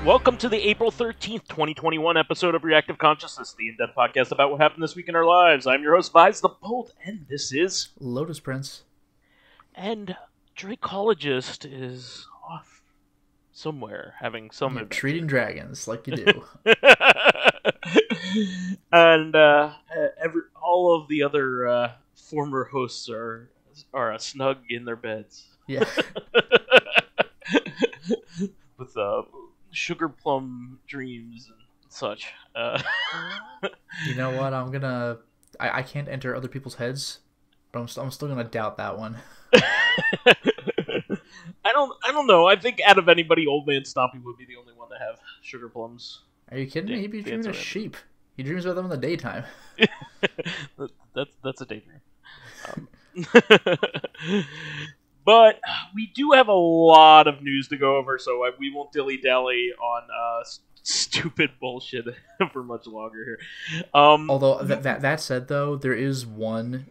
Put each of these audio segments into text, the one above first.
Welcome to the April 13th, 2021 episode of Reactive Consciousness, the in-depth podcast about what happened this week in our lives. I'm your host, vysethebold, and this is... Lotus Prince. And Dracologist is off somewhere, having some... You're treating dragons like you do. And all of the other former hosts are snug in their beds. Yeah. With sugar plum dreams and such. You know what? I can't enter other people's heads, but I'm still gonna doubt that one. I don't know. I think out of anybody, Old Man Stompy would be the only one to have sugar plums. Are you kidding me? He'd be dreaming of sheep. He dreams about them in the daytime. That's a daydream. But we do have a lot of news to go over, so we won't dilly-dally on stupid bullshit for much longer here. Although, that said, though, there is one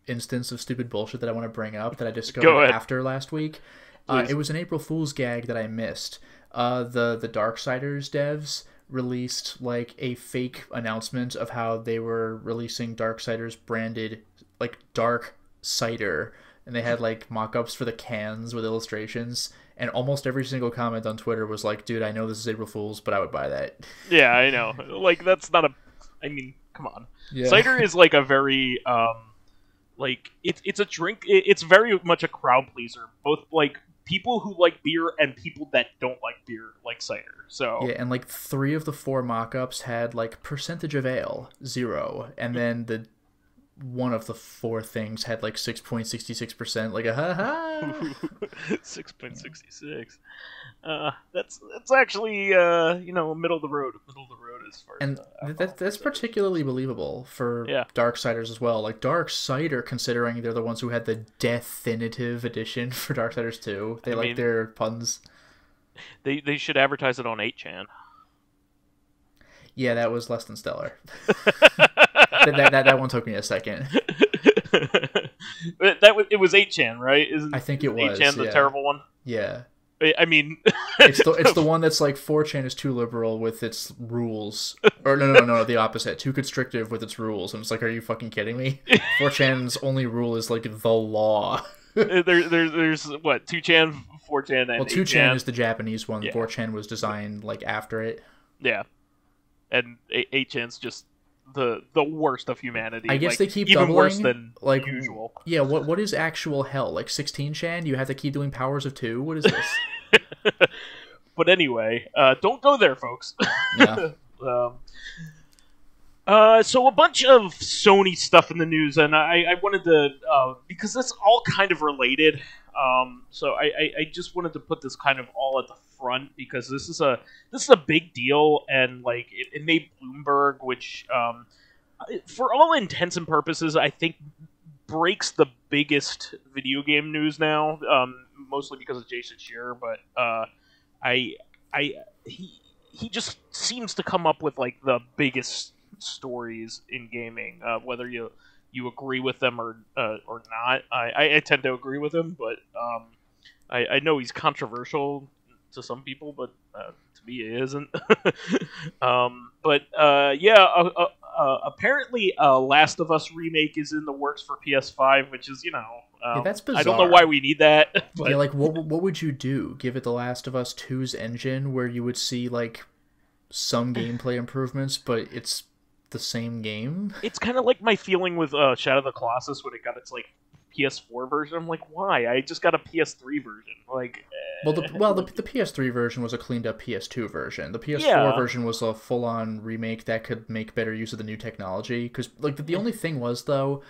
instance of stupid bullshit that I want to bring up that I discovered after last week. It was an April Fool's gag that I missed. The Darksiders devs released like a fake announcement of how they were releasing Darksiders branded like Dark Cider. And they had, like, mock-ups for the cans with illustrations. And almost every single comment on Twitter was like, dude, I know this is April Fool's, but I would buy that. Yeah, I know. Like, that's not a... I mean, come on. Yeah. Cider is, like, a very, like, it's a drink... It's very much a crowd pleaser. Both, like, people who like beer and people that don't like beer like cider. So yeah, and, like, 3 of the 4 mock-ups had, like, percentage of ale, 0. And then the... one of the 4 things had like 6.66%, like a ha-ha. 6.66. That's actually middle of the road as far and as that's particularly believable for Darksiders as well. Like Dark Cider, considering they're the ones who had the definitive edition for Darksiders 2. They like their puns. They should advertise it on 8chan. Yeah, that was less than stellar. that one took me a second. It was 8chan, right? I think it was 8chan the terrible one. Yeah. I mean, it's the one that's like 4chan is too liberal with its rules, or no, the opposite, too constrictive with its rules. And it's like, are you fucking kidding me? 4chan's only rule is like the law. There's what 2chan, 4chan, and 8chan. 2chan is the Japanese one. Yeah. 4chan was designed like after it. Yeah. And 8chan's just the worst of humanity. I guess like, they keep even doubling, worse than like usual. Yeah, what is actual hell? Like 16chan? You have to keep doing powers of 2? What is this? But anyway, don't go there, folks. Yeah. So a bunch of Sony stuff in the news, and I wanted to because that's all kind of related. So I just wanted to put this kind of all at the front because this is a big deal, and like it made Bloomberg, which for all intents and purposes, I think breaks the biggest video game news now. Mostly because of Jason Scherer, but he just seems to come up with like the biggest stories in gaming, whether you agree with them or not. I tend to agree with him, but I know he's controversial to some people, but to me he isn't. Apparently Last of Us remake is in the works for PS5, which is, that's bizarre. I don't know why we need that. But... Yeah, like, what would you do? Give it the Last of Us 2's engine, where you would see, like, some gameplay improvements, but it's the same game? It's kind of like my feeling with Shadow of the Colossus when it got its, like, PS4 version. I'm like, why? I just got a PS3 version. Like, the PS3 version was a cleaned up PS2 version. The PS4 version was a full on remake that could make better use of the new technology. Because like the only thing was though,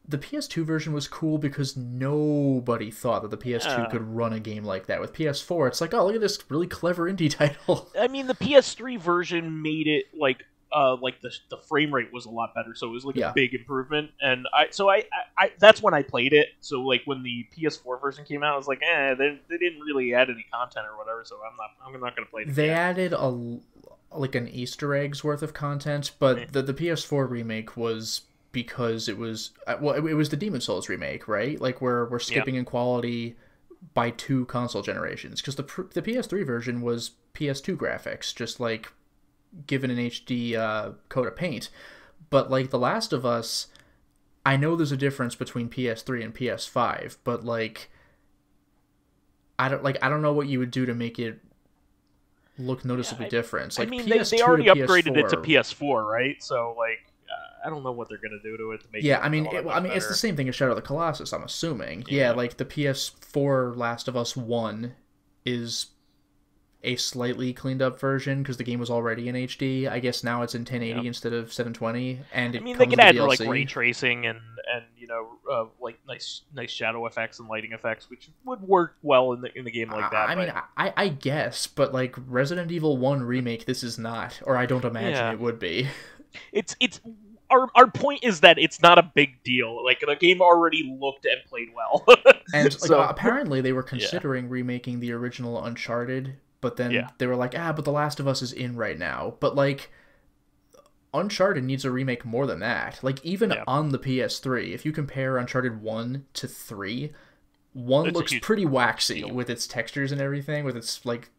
the PS2 version was cool because nobody thought that the PS2 could run a game like that. With PS4, it's like, oh, look at this really clever indie title. I mean, the PS3 version made it like the frame rate was a lot better, so it was like a big improvement. And I that's when I played it. So like when the PS4 version came out, I was like, they didn't really add any content or whatever, so I'm not gonna play it. They added an Easter eggs worth of content, but the PS4 remake was because it was it was the Demon's Souls remake, right? Like we're skipping in quality by 2 console generations, because the PS3 version was PS2 graphics, just like given an HD coat of paint. But like The Last of Us, I know there's a difference between PS3 and PS5, but like I don't know what you would do to make it look noticeably different. Like, I mean, they already upgraded it to PS4, right? So like I don't know what they're gonna do to it to make it. I mean, it's the same thing as Shadow of the Colossus, I'm assuming. Yeah, like the PS4 Last of Us 1 is a slightly cleaned up version because the game was already in HD. I guess now it's in 1080 instead of 720, and I mean, they could add like ray tracing and like nice shadow effects and lighting effects, which would work well in the game like that. I mean, I guess, but like Resident Evil 1 remake, this is not, or I don't imagine it would be. It's our point is that it's not a big deal. Like, the game already looked and played well. And so, apparently they were considering remaking the original Uncharted, but then they were like, but The Last of Us is in right now. But like, Uncharted needs a remake more than that. Like, even on the PS3, if you compare Uncharted 1 to 3, 1 looks pretty waxy with its textures and everything, with its like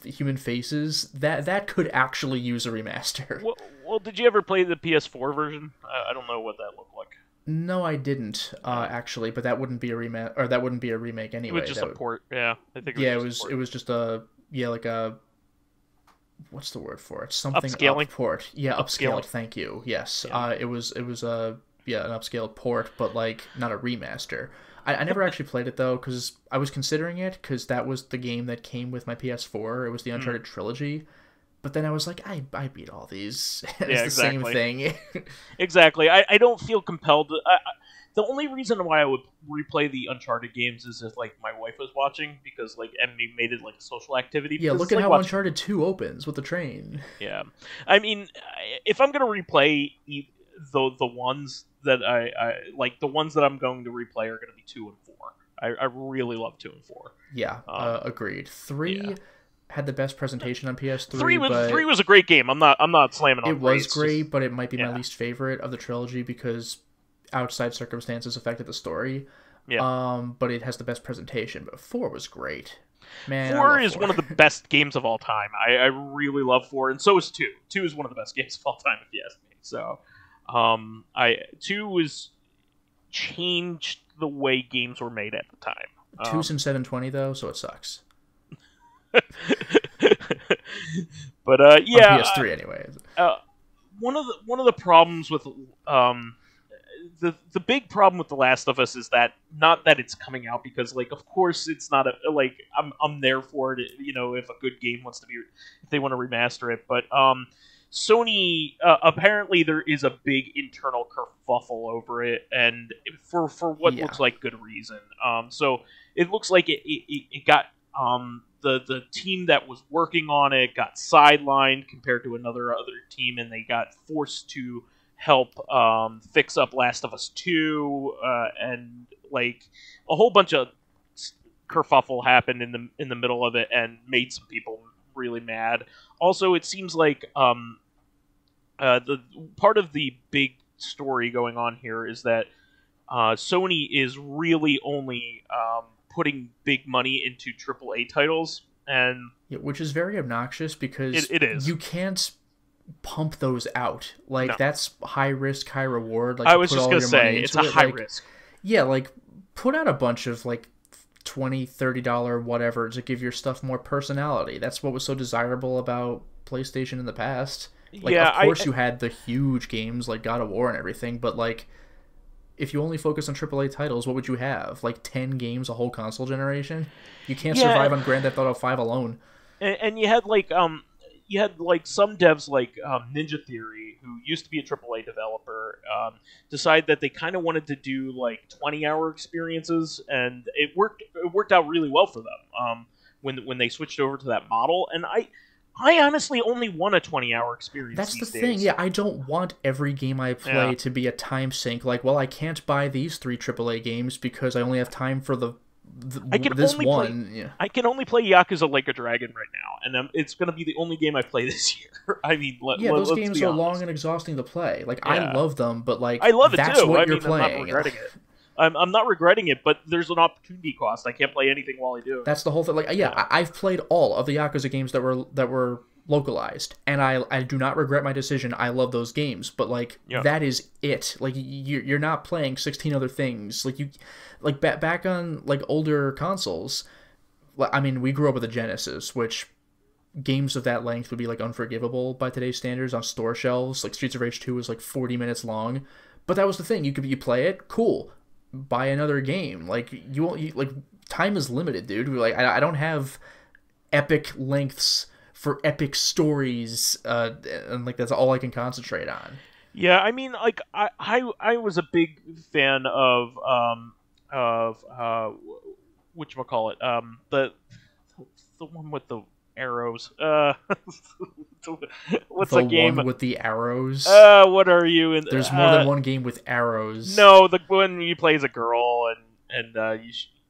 human faces. That could actually use a remaster. Well, did you ever play the PS4 version? I don't know what that looked like. No, I didn't actually, but that wouldn't be a remake anyway. It was just a port. Yeah, I think. It was just a like a, what's the word for it? Something upscaling port. Yeah, upscaled. Thank you. Yes. Yeah. It was an upscaled port, but like not a remaster. I never actually played it though, because I was considering it, because that was the game that came with my PS4. It was the Uncharted trilogy. But then I was like, I beat all these. It's the same thing. Exactly. I don't feel compelled. The only reason why I would replay the Uncharted games is if like my wife was watching, because like Emily made it like a social activity. Yeah, look at how Uncharted 2 opens with the train. Yeah, I mean, if I'm gonna replay the ones that I like, the ones that I'm going to replay are gonna be 2 and 4. I really love 2 and 4. Yeah, agreed. 3 had the best presentation on PS3. 3 was a great game. I'm not slamming on it. It was great, but it might be my least favorite of the trilogy because outside circumstances affected the story. Yeah. But it has the best presentation. But 4 was great. Man, 4 is one of the best games of all time. I really love 4, and so is 2. 2 is one of the best games of all time, if you ask me. So, 2 was changed the way games were made at the time. 2's in 720 though, so it sucks. But on PS3 anyway. One of the problems with the big problem with The Last of Us is that, not that it's coming out, because like, of course it's not like I'm there for it, if a good game wants to be, if they want to remaster it, but Sony, apparently there is a big internal kerfuffle over it, and for what looks like good reason. So it looks like it got the team that was working on it got sidelined compared to other team, and they got forced to help fix up Last of Us 2, and like a whole bunch of kerfuffle happened in the middle of it and made some people really mad. Also, it seems like the part of the big story going on here is that Sony is really only putting big money into AAA titles, and which is very obnoxious, because it is. You can't pump those out. Like, that's high risk, high reward. Like, I was just gonna say, it's a high risk. Yeah, like, put out a bunch of like $20, $30 whatever to give your stuff more personality. That's what was so desirable about PlayStation in the past. Like, of course you had the huge games like God of War and everything, but like, if you only focus on AAA titles, what would you have? Like 10 games a whole console generation? You can't survive on Grand Theft Auto 5 alone. And you had like some devs like Ninja Theory, who used to be a AAA developer, decided that they kind of wanted to do like 20-hour experiences, and it worked out really well for them when they switched over to that model. And I honestly only want a 20-hour experience. That's these the thing. days. Yeah, I don't want every game I play to be a time sink. Like, well, I can't buy these 3 AAA games because I only have time for I can only play Yakuza Like a Dragon right now, and it's going to be the only game I play this year. I mean, those games are long and exhausting to play. Like, I love them, but like, I love it that's too. what you're playing. I'm not regretting it. I'm not regretting it, but there's an opportunity cost. I can't play anything while I do it. That's the whole thing. Like, I've played all of the Yakuza games that were localized, and I do not regret my decision. I love those games, but like that is it. Like you're not playing 16 other things. Like back on like older consoles. I mean, we grew up with a Genesis, which games of that length would be like unforgivable by today's standards on store shelves. Like Streets of Rage 2 was like 40 minutes long, but that was the thing. You play it, cool. Buy another game. Like like time is limited, dude. Like I don't have epic lengths for epic stories, and like that's all I can concentrate on. Yeah, I mean, like I was a big fan of whatchamacallit, the one with the arrows. What's the game one with the arrows? What are you in? There's more than one game with arrows. No, the one you play as a girl and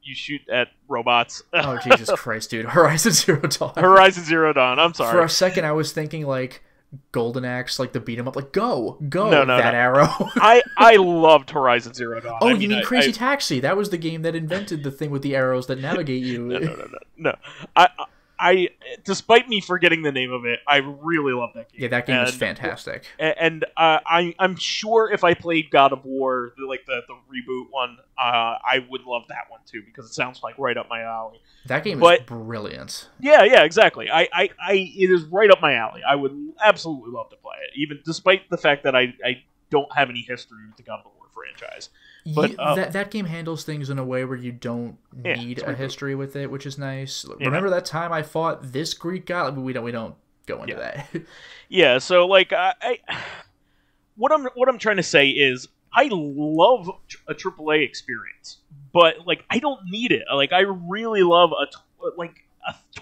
you shoot at robots. Oh, Jesus Christ, dude. Horizon Zero Dawn. Horizon Zero Dawn, I'm sorry. For a second, I was thinking, like, Golden Axe, like, the beat 'em up. Like, go, no, arrow. I loved Horizon Zero Dawn. Oh, you mean Crazy Taxi? That was the game that invented the thing with the arrows that navigate you. No. Despite me forgetting the name of it, I really love that game. Yeah, that game is fantastic. And I'm sure if I played God of War, like the reboot one, I would love that one too, because it sounds like right up my alley. That game is brilliant. Yeah, exactly. It is right up my alley. I would absolutely love to play it, even despite the fact that I don't have any history with the God of War franchise. But that game handles things in a way where you don't need a history with it, which is nice. Remember that time I fought this Greek god? We don't go into that. Yeah, so like what I'm trying to say is I love a AAA experience, but like I don't need it. Like I really love a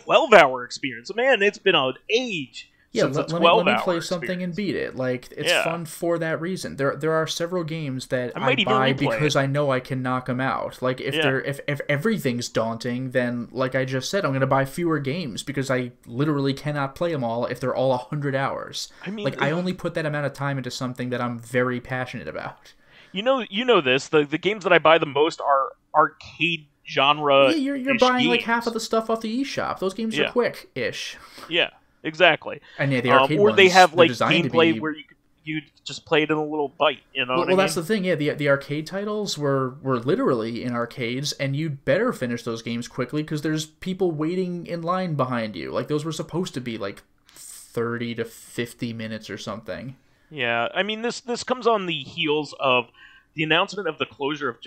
12-hour experience. Man, it's been an age. Yeah, let me play something and beat it. Like, it's fun for that reason. There are several games that I buy because I know I can knock them out. Like, if everything's daunting, then, like I just said, I'm going to buy fewer games because I literally cannot play them all if they're all 100 hours. I mean, like, I only put that amount of time into something that I'm very passionate about. You know this. The games that I buy the most are arcade genre. Yeah, you're buying like half of the stuff off the eShop. Those games are quick-ish. Yeah. Exactly. And the arcade or ones, they have like gameplay where you just play it in a little bite, you know. Well, that's the thing. Yeah, the arcade titles were literally in arcades, and you'd better finish those games quickly because there's people waiting in line behind you. Like those were supposed to be like 30 to 50 minutes or something. Yeah, I mean this comes on the heels of the announcement of the closure of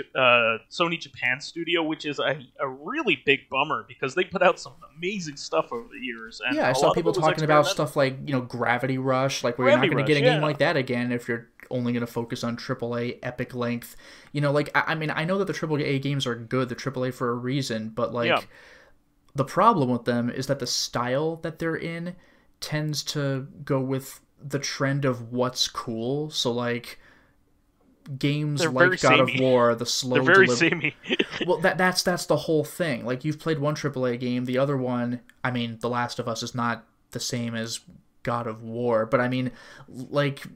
Sony Japan Studio, which is a really big bummer because they put out some amazing stuff over the years. And I saw people talking about stuff like, Gravity Rush, like where you're not going to get a game like that again if you're only going to focus on AAA epic length. I mean, I know that the AAA games are good, the AAA for a reason, but the problem with them is that the style that they're in tends to go with the trend of what's cool. So like games like God of War, the slow they're very samey. Well, that's the whole thing. Like you've played one AAA game, the other one, I mean, The Last of Us is not the same as God of War, but I mean, like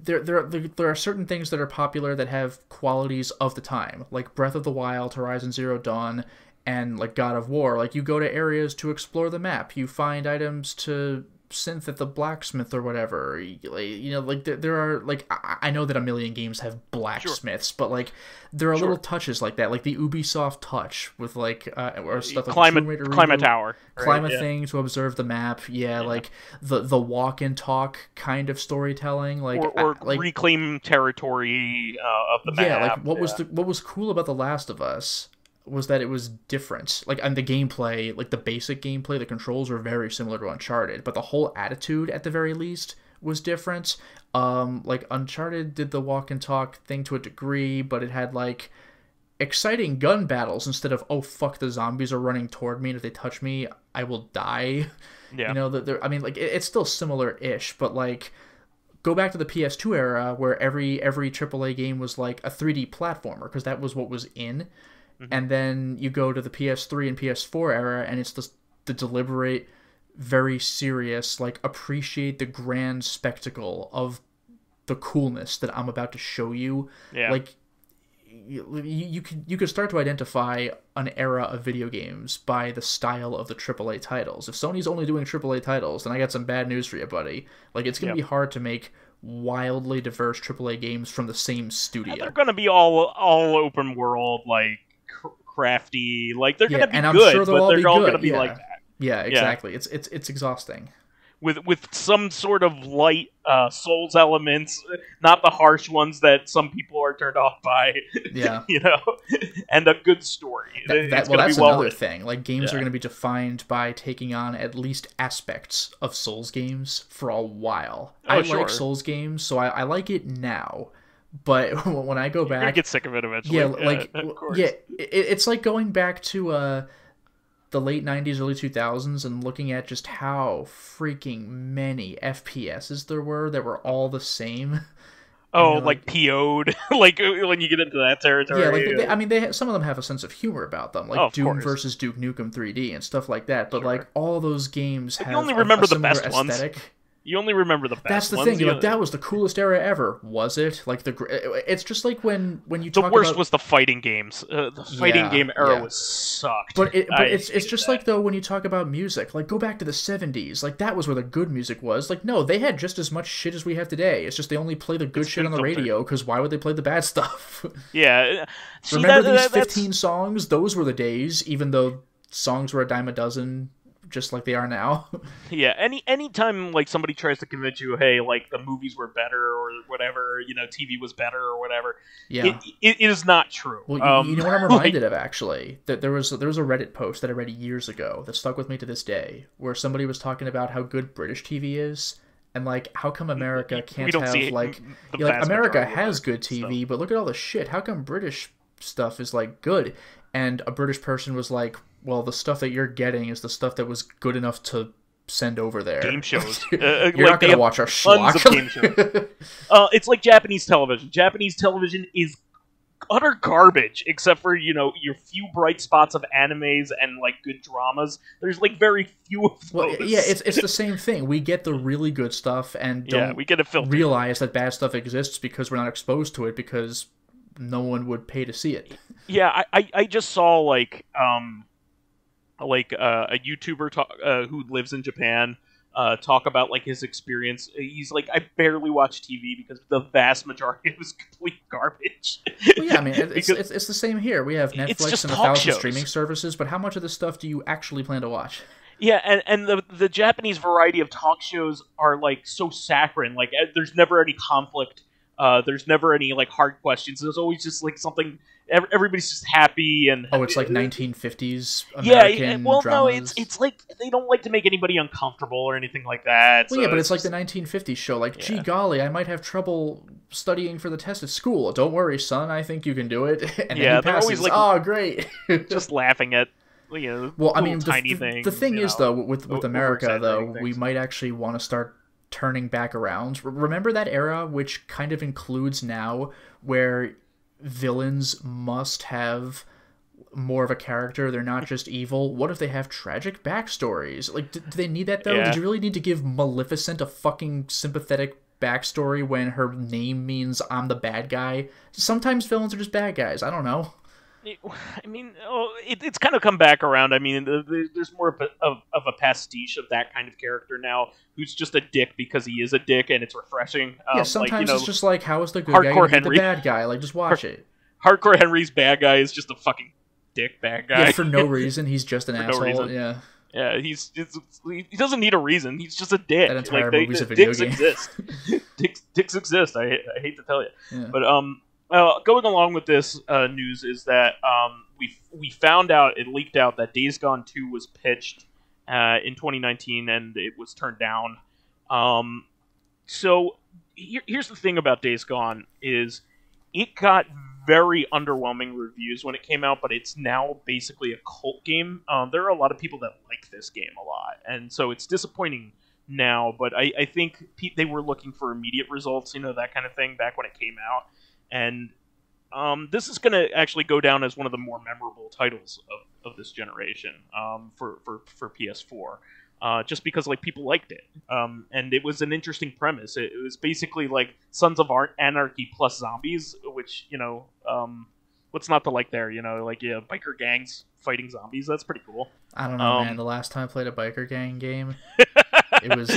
there are certain things that are popular that have qualities of the time, like Breath of the Wild, Horizon Zero Dawn, and like God of War. Like you go to areas to explore the map, you find items to synth at the blacksmith or whatever. There are like I know that a million games have blacksmiths, but like there are little touches like that, like the Ubisoft touch with like or stuff like climb a tower, climb a thing to observe the map. Like the walk and talk kind of storytelling, like or reclaim territory of the map. Yeah, like what was cool about The Last of Us was that it was different. Like, and the gameplay, like the basic gameplay, the controls were very similar to Uncharted, but the whole attitude, at the very least, was different. Like Uncharted did the walk and talk thing to a degree, but it had like exciting gun battles instead of, oh fuck, the zombies are running toward me and if they touch me I will die. Yeah. You know, I mean, like, it's still similar-ish, but like, go back to the PS2 era where every AAA game was like a 3D platformer because that was what was in. And then you go to the PS3 and PS4 era and it's the deliberate, very serious, like, appreciate the grand spectacle of the coolness that I'm about to show you. Yeah. Like, you could start to identify an era of video games by the style of the AAA titles. If Sony's only doing AAA titles, then I got some bad news for you, buddy. Like, it's going to be hard to make wildly diverse AAA games from the same studio. And they're going to be all open world, like, crafty. Like, they're going to be and I'm good, sure but they're all going to be like that. Yeah, exactly. Yeah. It's exhausting. With some sort of light Souls elements, not the harsh ones that some people are turned off by. Yeah, you know, and a good story. That's another thing. Like, games are going to be defined by taking on at least aspects of Souls games for a while. I like Souls games, so I like it now. But when I go back, you're gonna get sick of it eventually. Yeah, like it's like going back to the late 90s, early 2000s, and looking at just how freaking many FPSs there were that were all the same. Oh, you know, like PO'd, like when you get into that territory. Yeah, like some of them have a sense of humor about them, like Doom versus Duke Nukem 3D and stuff like that. But like all those games have you only remember the best aesthetic. Ones. You only remember the best ones. That's the ones. thing. You're like, that was the coolest era ever. Was it? Like it's just like when you talk about... The worst was the fighting games. The fighting game era was sucked. But it's just like, though, when you talk about music, like, go back to the 70s. Like, that was where the good music was. Like, no, they had just as much shit as we have today. It's just they only play the good shit on the radio, because why would they play the bad stuff? Yeah. Remember these 15 songs? Those were the days, even though songs were a dime a dozen... just like they are now. Yeah, anytime like somebody tries to convince you, hey, like the movies were better or whatever, you know, TV was better or whatever, it is not true. Well, you know what I'm reminded of, actually? That there was a Reddit post that I read years ago that stuck with me to this day, where somebody was talking about how good British TV is, and like, how come America can't have like America has good TV, but look at all the shit. How come British stuff is like good? And a British person was like, well, the stuff that you're getting is the stuff that was good enough to send over there. Game shows. You're not going to watch our schlock. Tons of game shows. It's like Japanese television. Japanese television is utter garbage, except for, you know, your few bright spots of animes and, like, good dramas. There's, like, very few of those. Well, yeah, it's the same thing. We get the really good stuff and don't we get it filtered. Realize that bad stuff exists because we're not exposed to it, because no one would pay to see it. Yeah, I just saw, like a YouTuber who lives in Japan talk about like his experience. He's like, I barely watch TV because the vast majority of it is complete garbage. Well, yeah, I mean, it's the same here. We have Netflix and 1,000 streaming services, but how much of this stuff do you actually plan to watch? Yeah, and the Japanese variety of talk shows are like so saccharine. Like, there's never any conflict. There's never any like hard questions. There's always just like something. Everybody's just happy and it's like 1950s American well, dramas. no, it's like they don't like to make anybody uncomfortable or anything like that. Well, yeah, but it's like the 1950s show. Like, gee golly, I might have trouble studying for the test at school. Don't worry, son. I think you can do it. And then he passes. Always like, oh, great. Just laughing at well, I mean, tiny things. The thing is, though, with America, though, we might actually want to start turning back around. Remember that era, which kind of includes now, where villains must have more of a character? They're not just evil. What if they have tragic backstories? Like, do they need that, though? Yeah. Did you really need to give Maleficent a fucking sympathetic backstory when her name means I'm the bad guy? Sometimes villains are just bad guys. I don't know. I mean, it's kind of come back around. I mean, there's more of a pastiche of that kind of character now, who's just a dick because he is a dick, and it's refreshing. Yeah, sometimes it's just like, how is the good guy going to be the bad guy? Like, just watch it. Hardcore Henry's bad guy is just a fucking dick bad guy. Yeah, for no reason. He's just an asshole. No, yeah. Yeah, he doesn't need a reason. He's just a dick. That entire movie's a video dicks game. Exist. Dicks exist. I hate to tell you, yeah. But going along with this news is that we found out, it leaked out that Days Gone 2 was pitched in 2019 and it was turned down. So here's the thing about Days Gone is it got very underwhelming reviews when it came out, but it's now basically a cult game. There are a lot of people that like this game a lot, and so it's disappointing now, but I think they were looking for immediate results, that kind of thing, back when it came out. And this is going to actually go down as one of the more memorable titles of this generation for PS4. Just because people liked it, and it was an interesting premise. It was basically like Sons of Anarchy plus zombies, which what's not to like there? Biker gangs fighting zombies. That's pretty cool. I don't know, man. The last time I played a biker gang game, it was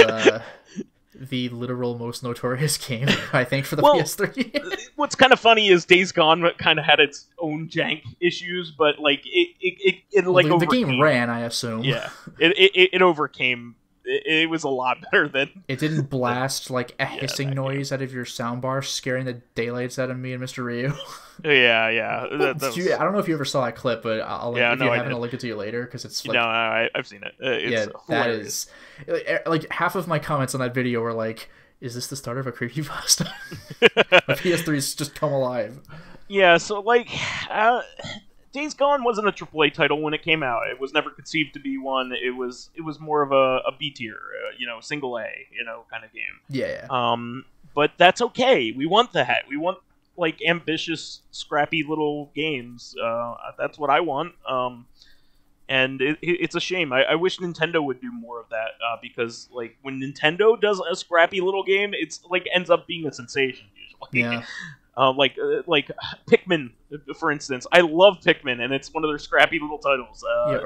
the literal most notorious game, I think, for the PS3. What's kind of funny is Days Gone kind of had its own jank issues, but the game ran, I assume. Yeah, it overcame. It was a lot better than. It didn't blast a hissing noise out of your soundbar, scaring the daylights out of me and Mr. Ryu. Yeah. I don't know if you ever saw that clip, but I'll link it to you later because it's no, I've seen it. It's hilarious. That is half of my comments on that video were like, "Is this the start of a creepypasta?" My PS3's just come alive. Yeah, so Days Gone wasn't a AAA title when it came out. It was never conceived to be one. It was more of a B tier, single A, kind of game. Yeah. But that's okay. We want that. We want ambitious, scrappy little games. That's what I want. And it's a shame. I wish Nintendo would do more of that because when Nintendo does a scrappy little game, it's ends up being a sensation usually. Yeah. Pikmin, for instance. I love Pikmin, and it's one of their scrappy little titles. I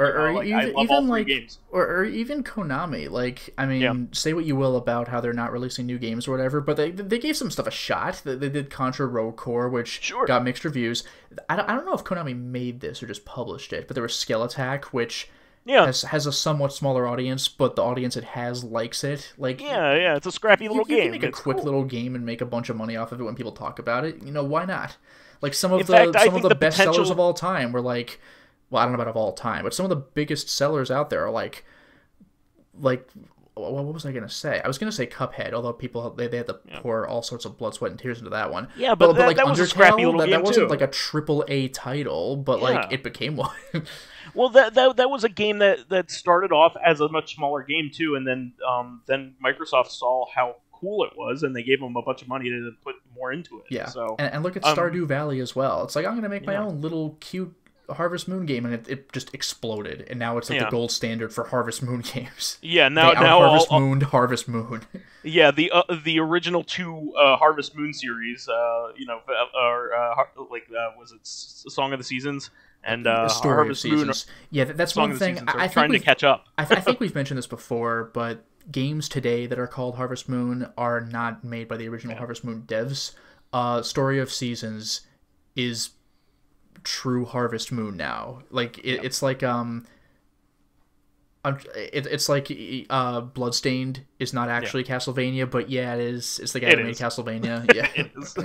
love all three games. Or even Konami. Say what you will about how they're not releasing new games or whatever, but they gave some stuff a shot. They did Contra Rogue Core, which got mixed reviews. I don't know if Konami made this or just published it, but there was Scale Attack, which has a somewhat smaller audience, but the audience it has likes it. It's a scrappy little game. You can make a quick little game and make a bunch of money off of it when people talk about it. Why not? Some of the best sellers of all time were I don't know about of all time, but some of the biggest sellers out there are what was I gonna say? I was gonna say Cuphead, although people they had to pour all sorts of blood, sweat, and tears into that one. Yeah, but that was a scrappy little game that wasn't too. A AAA title, but it became one. Well, that was a game that started off as a much smaller game too, and then Microsoft saw how cool it was, and they gave them a bunch of money to put more into it. Yeah, so and look at Stardew Valley as well. It's I'm going to make my own little cute Harvest Moon game, and it just exploded, and now it's the gold standard for Harvest Moon games. Yeah, now Harvest Moon. Yeah, the original two Harvest Moon series, was it Song of the Seasons and Harvest Moon? Yeah, that's one thing. I trying to catch up. I think we've mentioned this before, but games today that are called Harvest Moon are not made by the original Harvest Moon devs. Story of Seasons is true Harvest Moon now. It's like Bloodstained is not actually Castlevania, but it is. It's the guy who made Castlevania. Yeah, it is.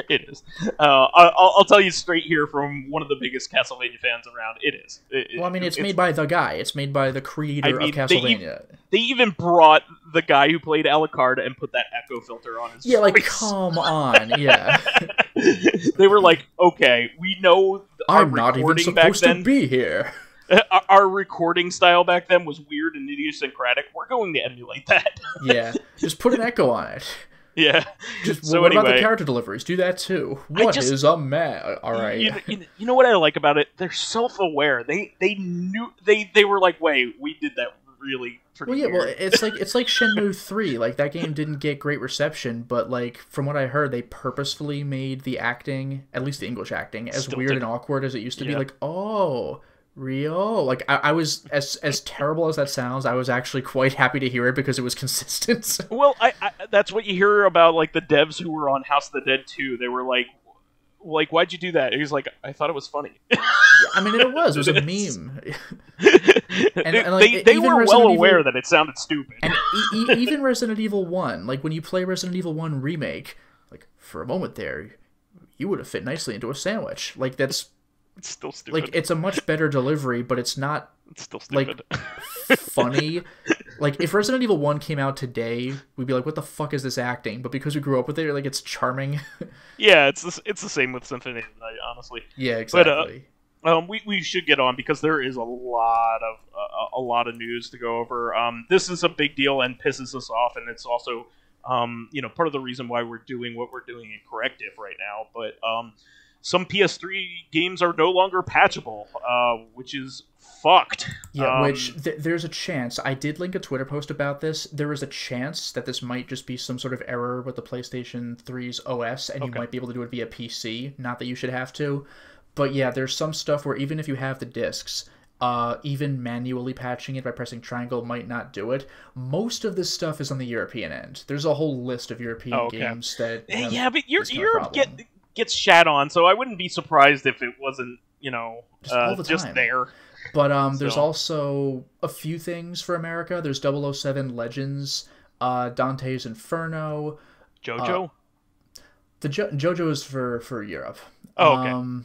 It is. I'll tell you straight here from one of the biggest Castlevania fans around. It is. It's made by the guy. It's made by the creator of Castlevania. They even brought the guy who played Alucard and put that echo filter on his voice. Come on, yeah. They were like, okay, we know I'm not even supposed to be here. Our recording style back then was weird and idiosyncratic. We're going to emulate that. Yeah, just put an echo on it. Yeah. What about the character deliveries? Do that too. What is a man? All right. You know what I like about it? They're self-aware. They knew they were like, wait, we did that really pretty weird. Well, it's like Shenmue 3. That game didn't get great reception, but from what I heard, they purposefully made the acting, at least the English acting, as weird and awkward as it used to be. Rio. I was, as terrible as that sounds, I was actually quite happy to hear it because it was consistent. Well, I that's what you hear about the devs who were on House of the Dead 2. They were like, why'd you do that? And he's like, I thought it was funny. It was a meme. They were well aware that it sounded stupid. And even Resident Evil 1, when you play Resident Evil 1 Remake, for a moment there, you would have fit nicely into a sandwich. That's... It's still stupid. It's a much better delivery, but it's not. It's still stupid. Funny. Like, if Resident Evil 1 came out today, we'd be like, what the fuck is this acting? But because we grew up with it, like, it's charming. Yeah, it's the same with Symphony of the Night, honestly. Yeah, exactly. But, we should get on because there is a lot of news to go over. This is a big deal and pisses us off, and it's also part of the reason why we're doing what we're doing in Corrective right now. But some PS3 games are no longer patchable, which is fucked. Yeah, there's a chance. I did link a Twitter post about this. There is a chance that this might just be some sort of error with the PlayStation 3's OS, and you might be able to do it via PC. Not that you should have to. But yeah, there's some stuff where even if you have the discs, even manually patching it by pressing triangle might not do it. Most of this stuff is on the European end. There's a whole list of European games that but Europe gets shat on, so I wouldn't be surprised if it wasn't, just there. But there's also a few things for America. There's 007 Legends, Dante's Inferno. JoJo? JoJo is for Europe. Oh, okay.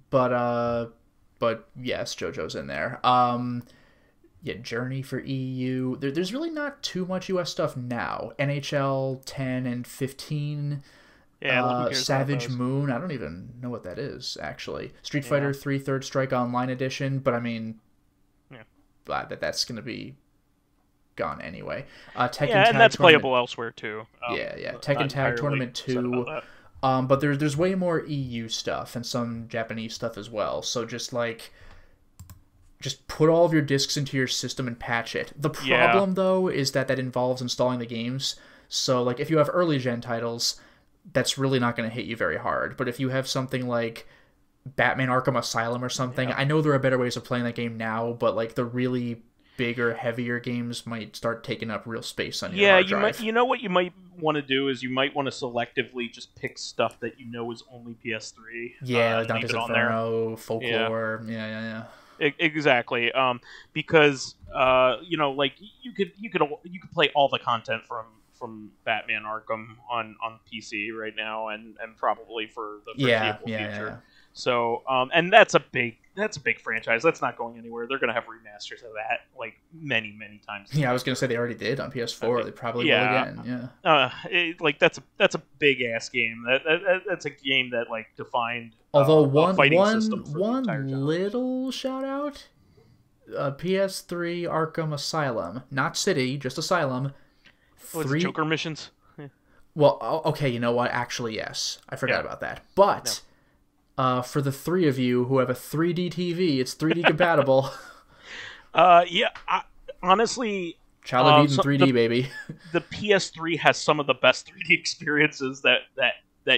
But yes, JoJo's in there. Journey for EU. There's really not too much US stuff now. NHL 10 and 15. Yeah, Savage Moon. I don't even know what that is, actually. Street Fighter 3 Third Strike Online Edition, but I mean, that's going to be gone anyway. Tekken Tag and that's playable elsewhere too. Tekken Tag Tournament 2. But there's way more EU stuff and some Japanese stuff as well. So just put all of your discs into your system and patch it. The problem though is that involves installing the games. So like if you have early gen titles, that's really not going to hit you very hard. But if you have something like Batman Arkham Asylum or something, I know there are better ways of playing that game now, but like the really bigger, heavier games might start taking up real space on your hard drive. You know what you might want to do is you might want to selectively just pick stuff that you know is only PS3. Yeah, Dante's Inferno, Folklore. Yeah. Exactly. Because you could play all the content from Batman Arkham on PC right now and probably for the foreseeable future. Yeah. So and that's a big franchise. That's not going anywhere. They're gonna have remasters of that like many times. Yeah, I was gonna say they already did on PS4. They probably will again. Yeah. That's a big ass game. That's a game that like defined. Although one little shout out, PS3 Arkham Asylum, not City, just Asylum. Joker missions. Yeah. Well, okay, you know what? Actually, yes, I forgot about that. But for the three of you who have a 3D TV, it's 3D compatible. Honestly, Child of Eden 3D, baby. The PS3 has some of the best 3D experiences that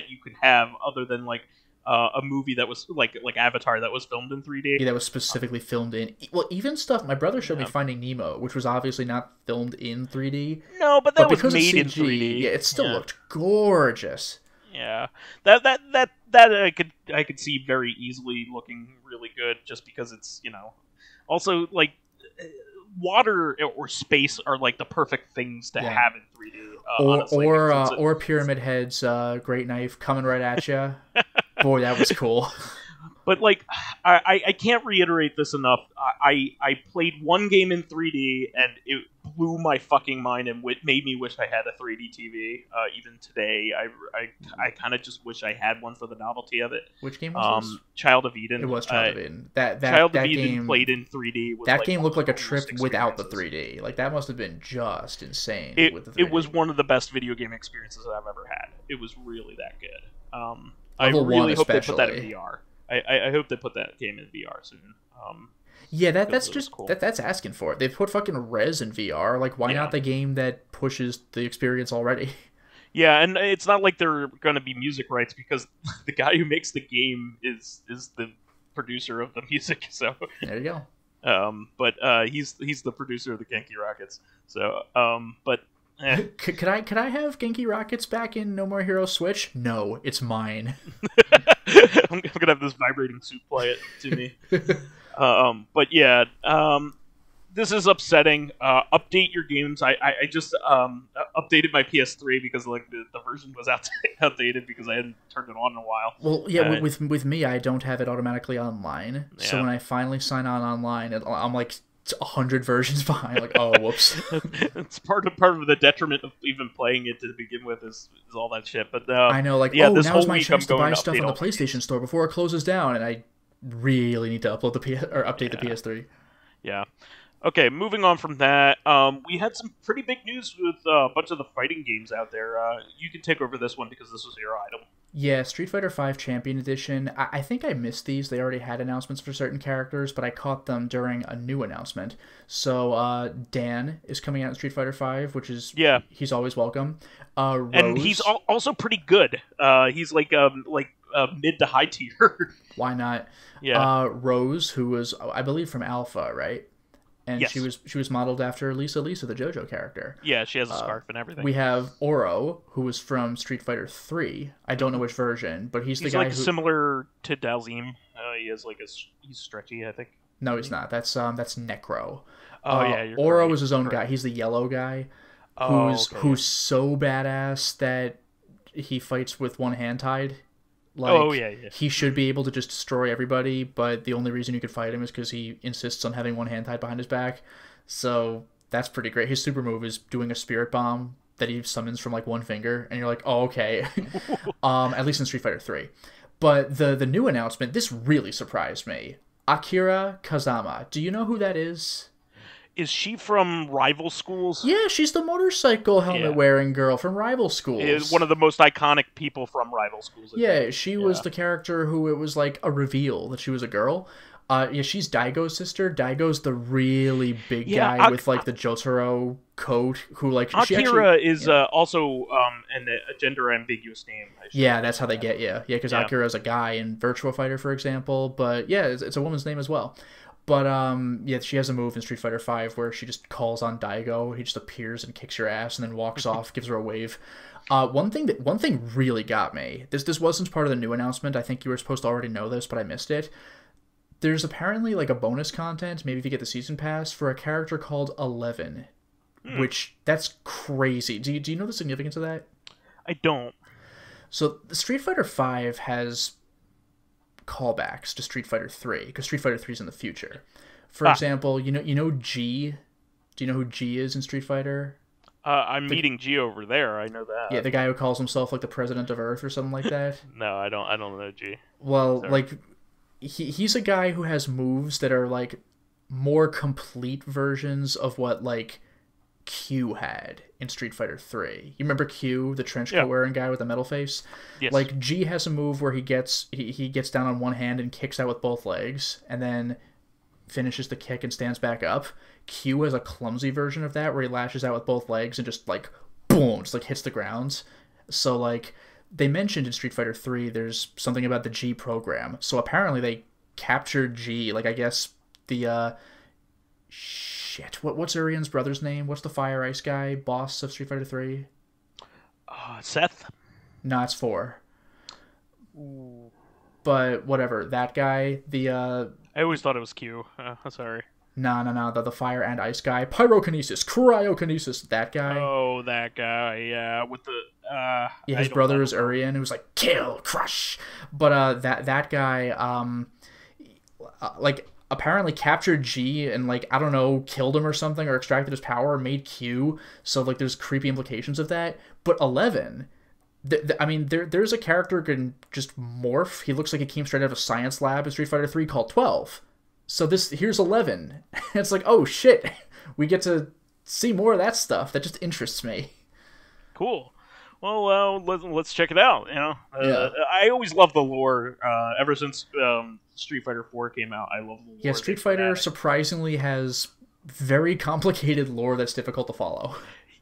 you could have, other than like a movie that was like Avatar that was filmed in 3D. Yeah, that was specifically filmed in. Well, even stuff. My brother showed me Finding Nemo, which was obviously not filmed in 3D. No, but that was made in 3D. Yeah, it still looked gorgeous. Yeah, that I could see very easily looking really good, just because it's also like water or space are like the perfect things to have in 3D. Or Pyramid Head's great knife coming right at you. Boy, that was cool. But like, I can't reiterate this enough. I played one game in 3D and it blew my fucking mind and made me wish I had a 3D TV. Even today, I kind of just wish I had one for the novelty of it. Which game was this? Child of Eden. It was Child of Eden. That Child of Eden game played in 3D. That game looked like a trip without the 3D. Like that must have been just insane. With the 3D. It was one of the best video game experiences that I've ever had. It was really that good. I really hope they put that in VR. I hope they put that game in VR soon. That's just cool. That's asking for it. They've put fucking Rez in VR. Like, why not the game that pushes the experience already? Yeah, and it's not like they're going to be music rights, because the guy who makes the game is the producer of the music. So there you go. But he's the producer of the Genki Rockets. So but. Could I have Genki Rockets back in No More Hero Switch? No, it's mine. I'm gonna have this vibrating suit play it to me. But yeah, this is upsetting. Update your games. I just updated my PS3 because like the version was outdated because I hadn't turned it on in a while. Well, yeah, with me, I don't have it automatically online. Yeah. So when I finally sign on online, I'm like 100 versions behind. Like, oh, whoops. It's part of the detriment of even playing it to begin with is all that shit. But I know, like, yeah, this now's whole my week chance to buy to stuff on the PlayStation Store before it closes down, and I really need to upload update the PS3. Yeah. Okay, moving on from that, we had some pretty big news with a bunch of the fighting games out there. You can take over this one because this was your item. Yeah, Street Fighter V Champion Edition. I think I missed these. They already had announcements for certain characters, but I caught them during a new announcement. So Dan is coming out in Street Fighter V, which is he's always welcome. Rose, and he's also pretty good. He's like mid to high tier. Why not? Yeah. Rose, who was I believe from Alpha, right? And yes. she was modeled after Lisa, the JoJo character. Yeah, she has a scarf and everything. We have Oro, who was from Street Fighter 3. I don't know which version, but he's the guy like similar to Dalzim. He has like he's stretchy, I think. No, he's not. That's Necro. Oh yeah, you're Oro right. was his own guy. He's the yellow guy who's so badass that he fights with one hand tied. Like, he should be able to just destroy everybody, but the only reason you could fight him is because he insists on having one hand tied behind his back. So that's pretty great. His super move is doing a spirit bomb that he summons from like one finger, and you're like, oh, okay. At least in Street Fighter 3. But the new announcement, this really surprised me. Akira Kazama. Do you know who that is? Is she from Rival Schools? Yeah, she's the motorcycle helmet-wearing girl from Rival Schools. Is one of the most iconic people from Rival Schools. She was the character who it was like a reveal that she was a girl. She's Daigo's sister. Daigo's the really big guy with like the Jotaro coat. Who like Akira is also a gender ambiguous name. Yeah, that's how they get you. Yeah, because Akira is a guy in Virtua Fighter, for example. But yeah, it's a woman's name as well. But she has a move in Street Fighter V where she just calls on Daigo. He just appears and kicks your ass and then walks off, gives her a wave. One thing really got me. This wasn't part of the new announcement. I think you were supposed to already know this, but I missed it. There's apparently like a bonus content, maybe if you get the season pass, for a character called 11, which that's crazy. Do you know the significance of that? I don't. So the Street Fighter V has callbacks to Street Fighter 3 because Street Fighter 3 is in the future. For example, you know G. Do you know who G is in Street Fighter? I'm meeting G over there. I know that. Yeah, the guy who calls himself like the president of Earth or something like that. No, I don't know G. Well, sorry. Like he's a guy who has moves that are like more complete versions of what like Q had in Street Fighter 3. You remember Q, the trench coat wearing guy with the metal face? Yes. Like G has a move where he gets down on one hand and kicks out with both legs and then finishes the kick and stands back up. Q has a clumsy version of that where he lashes out with both legs and just like boom, just like hits the ground. So like they mentioned in Street Fighter 3 there's something about the G program. So apparently they captured G, like I guess the shit. What's Urian's brother's name? What's the Fire Ice guy, boss of Street Fighter 3? Seth? No, it's 4. Ooh. But whatever, that guy, I always thought it was Q. Sorry. No, the Fire and Ice guy. Pyrokinesis, Cryokinesis, that guy. Oh, that guy, yeah, with the... his brother is Urian, who's like, kill, crush. But that guy, like... apparently captured G and like I don't know killed him or something or extracted his power, made Q, so like there's creepy implications of that. But 11, I mean there's a character who can just morph. He looks like he came straight out of a science lab in Street Fighter 3 called 12. So here's 11. It's like, oh shit, we get to see more of that stuff. That just interests me. Cool. Well, let's check it out. You know, I always love the lore. Ever since Street Fighter 4 came out, I love the lore. Yeah, Street Fighter surprisingly has very complicated lore that's difficult to follow.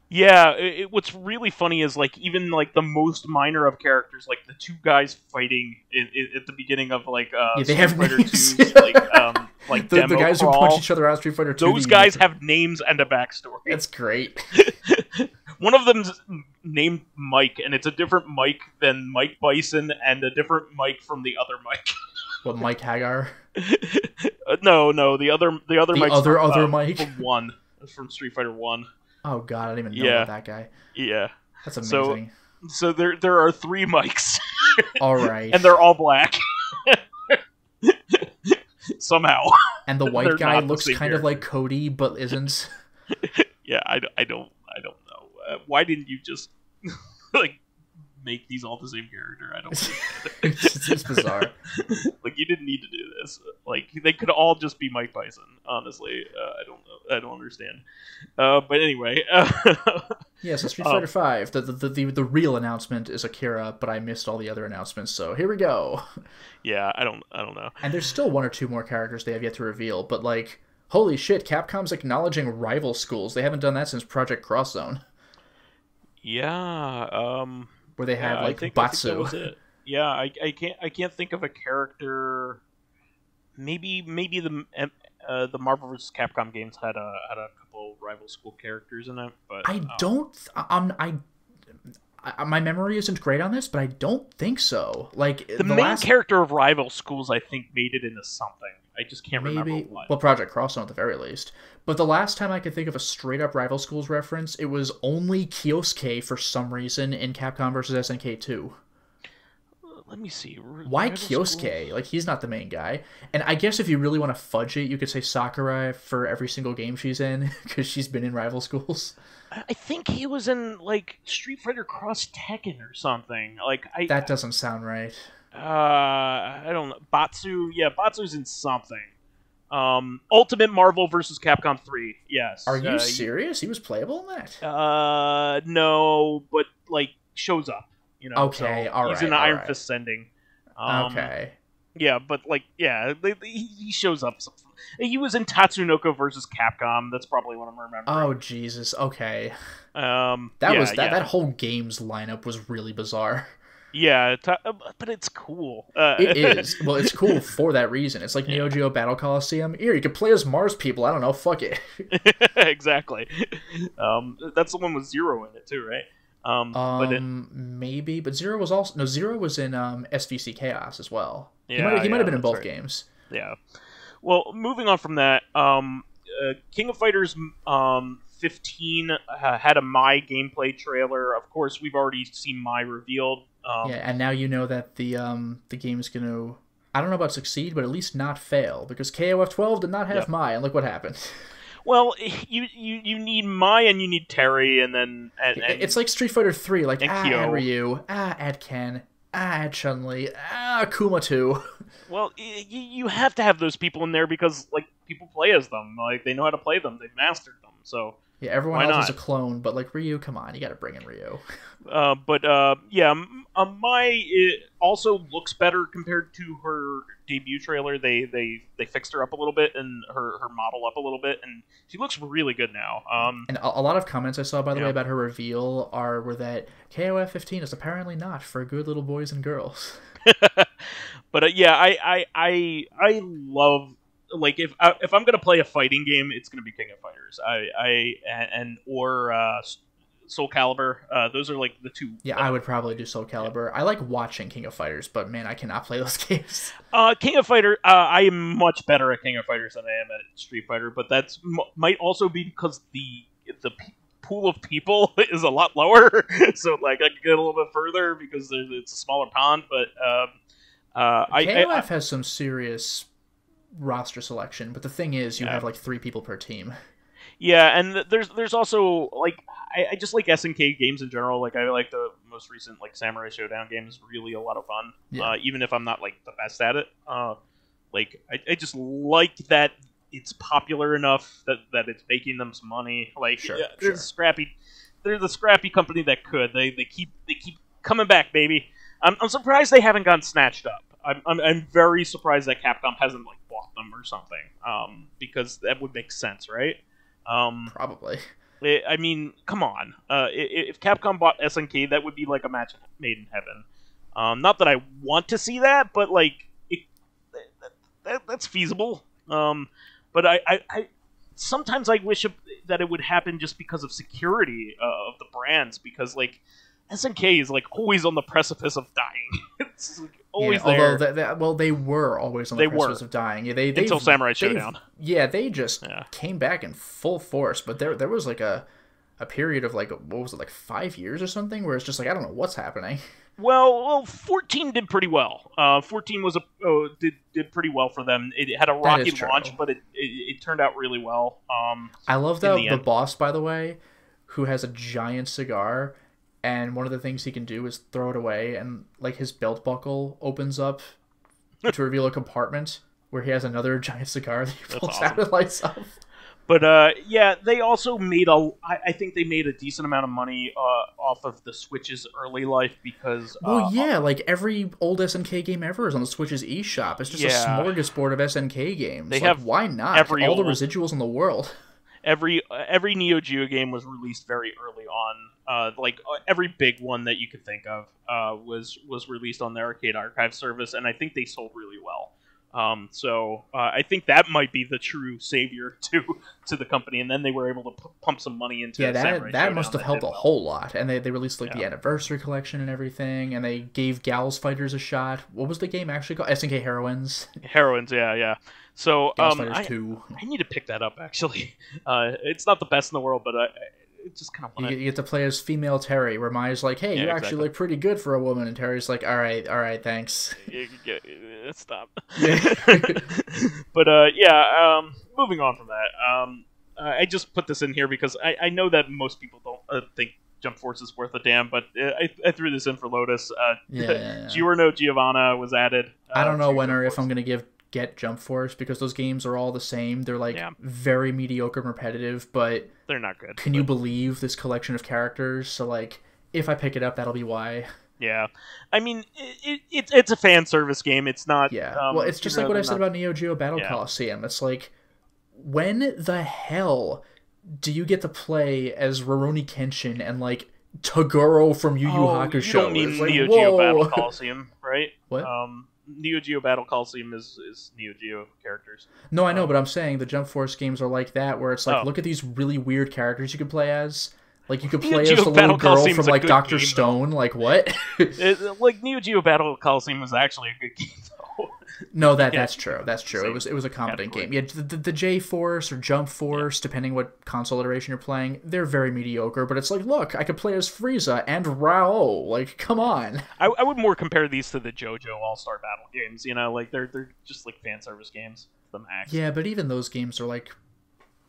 Yeah, what's really funny is like even like the most minor of characters, like the two guys fighting at the beginning of like they have Fighter names. 2's, like the guys who punch each other out Street Fighter 2. Those guys have names and a backstory. That's great. One of them's named Mike, and it's a different Mike than Mike Bison, and a different Mike from the other Mike. What, Mike Hagar? No, the other Mike's from, Mike? From 1, from Street Fighter 1. Oh god, I didn't even know about that guy. Yeah. That's amazing. So there are 3 Mikes. All right. And they're all black. Somehow. And the white guy looks kind of like Cody, but isn't. Yeah, I don't know. Why didn't you just like make these all the same character? I don't it's bizarre. Like, you didn't need to do this. Like, they could all just be Mike Tyson, honestly. I don't know. I don't understand. But anyway. Yeah, so Street Fighter 5. The real announcement is Akira, but I missed all the other announcements, so here we go. Yeah, I don't know. And there's still 1 or 2 more characters they have yet to reveal, but like, holy shit, Capcom's acknowledging rival schools. They haven't done that since Project Cross Zone. Yeah, where they have like Batsu. I think that was it. Yeah, I can't think of a character. Maybe the Marvel vs. Capcom games had a couple rival school characters in it, but my memory isn't great on this, but I don't think so. Like, the main character of rival schools, I think, made it into something. I just can't remember what. Well, Project Cross Zone at the very least. But the last time I could think of a straight-up rival schools reference, it was only Kyosuke for some reason in Capcom vs. SNK 2. Let me see. Why Kyosuke? Like, he's not the main guy. And I guess if you really want to fudge it, you could say Sakurai for every single game she's in, because she's been in rival schools. I think he was in, like, Street Fighter Cross Tekken or something. Like, that doesn't sound right. I don't know. Batsu, yeah, Batsu's in something. Ultimate Marvel vs. Capcom 3, yes. Are you serious? He was playable in that? No, but, like, shows up. You know, okay, so all right. He's in the Iron Fist Sending. Okay. Yeah, but, like, yeah, he shows up. He was in Tatsunoko vs. Capcom. That's probably what I'm remembering. Oh, Jesus. Okay. That whole game's lineup was really bizarre. Yeah, but it's cool. It is. Well, it's cool for that reason. It's like Neo Geo Battle Coliseum. Here, you can play as Mars people. I don't know. Fuck it. Exactly. That's the one with Zero in it, too, right? Maybe, but Zero was also Zero was in SVC Chaos as well. Yeah, he might have been in both games. Yeah. Well, moving on from that, King of Fighters 15 had a Mai gameplay trailer. Of course, we've already seen Mai revealed. And now you know that the game is going to, I don't know about succeed, but at least not fail, because KOF 12 did not have Mai, and look what happened. Well, you need Mai and you need Terry, and then it's like Street Fighter 3, like add Ryu, add Ken, add Chun-Li, Akuma 2. Well, you have to have those people in there because, like, people play as them, like, they know how to play them, they've mastered them, so yeah, everyone else is a clone, but like Ryu, come on, you got to bring in Ryu. Mai also looks better compared to her debut trailer. They fixed her up a little bit and her model up a little bit, and she looks really good now. And a lot of comments I saw, by the way, about her reveal were that KOF 15 is apparently not for good little boys and girls. But I love, like, if I'm gonna play a fighting game, it's gonna be King of Fighters. Or Soul Calibur. Those are like the two. Yeah, I would probably do Soul Calibur. I like watching King of Fighters, but man, I cannot play those games. King of Fighter. I am much better at King of Fighters than I am at Street Fighter, but that's might also be because the pool of people is a lot lower. So like I can get a little bit further because it's a smaller pond. But KOF has some serious roster selection, but the thing is, you have like 3 people per team. Yeah, and there's also, like, I just like SNK games in general. Like, I like the most recent, like, Samurai Showdown game is really a lot of fun. Yeah. Even if I'm not, like, the best at it. Like, I just like that it's popular enough that it's making them some money. Like, they're the scrappy company that could. They keep coming back, baby. I'm surprised they haven't gotten snatched up. I'm very surprised that Capcom hasn't, like, bought them or something. Because that would make sense, right? Probably. I mean, come on. If Capcom bought SNK, that would be like a match made in heaven. Not that I want to see that, but like that's feasible. But I sometimes I wish that it would happen just because of security of the brands, because like SNK is like always on the precipice of dying. It's like, always there. Although they were always on the precipice of dying. Yeah, until Samurai Showdown. They just came back in full force. But there was like a period of like, what was it, like 5 years or something, where it's just like, I don't know what's happening. Well, 14 did pretty well. 14 did pretty well for them. It had a rocky launch, but it turned out really well. I love the boss, by the way, who has a giant cigar, and one of the things he can do is throw it away, and like his belt buckle opens up to reveal a compartment where he has another giant cigar that he pulls out and lights up. But yeah, they also made I think they made a decent amount of money off of the Switch's early life because. Well, yeah, like every old SNK game ever is on the Switch's eShop. It's just a smorgasbord of SNK games. They have why not? All the residuals in the world. Every Neo Geo game was released very early on. Every big one that you could think of was released on the Arcade Archive service, and I think they sold really well. So I think that might be the true savior to the company, and then they were able to pump some money into that must have helped a whole lot. And they released the Anniversary Collection and everything, and they gave Gals Fighters a shot. What was the game actually called? SNK Heroines. Heroines, yeah. So Gals Fighters 2. I need to pick that up actually. It's not the best in the world, but just kind of want you get to play as female Terry, where Maya's like, "Hey, you actually look pretty good for a woman," and Terry's like, "All right, thanks." Stop. But moving on from that, I just put this in here because I know that most people don't think Jump Force is worth a damn, but I threw this in for Lotus. Giorno Giovanna was added. I don't know when or if I'm gonna get Jump Force because those games are all the same. They're very mediocre and repetitive, but they're not good. Can you believe this collection of characters? So if I pick it up, that'll be why. Yeah, I mean it's a fan service game. It's not. Yeah, well, it's just like what I said about Neo Geo Battle Coliseum. It's like, when the hell do you get to play as Rurouni Kenshin and Toguro from Yu Yu Hakusho? You don't mean Neo Geo Battle Coliseum, right? What? Neo Geo Battle Coliseum is Neo Geo characters. No, I know, but I'm saying the Jump Force games are like that, where it's look at these really weird characters you can play as. You could play as the little girl from Dr. Stone. What? Neo Geo Battle Coliseum was actually a good game, though. No, that's true. That's true. It was a competent game. Yeah, the J Force or Jump Force, depending what console iteration you're playing, they're very mediocre. But it's look, I could play as Frieza and Rao. Come on. I would more compare these to the JoJo All-Star Battle games. They're just fan service games. The max. Yeah, but even those games are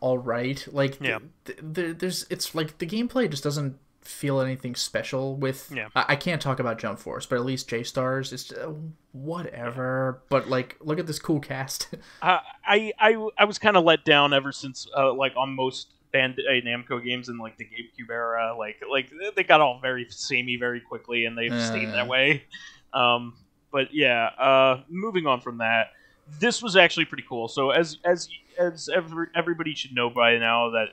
all right. There's the gameplay just doesn't feel anything special with. Yeah. I can't talk about Jump Force, but at least J-Stars, it's whatever. But look at this cool cast. I was kind of let down ever since on most Bandai Namco games in the GameCube era. They got all very samey very quickly, and they've stayed that way. But yeah, moving on from that, this was actually pretty cool. So as everybody should know by now that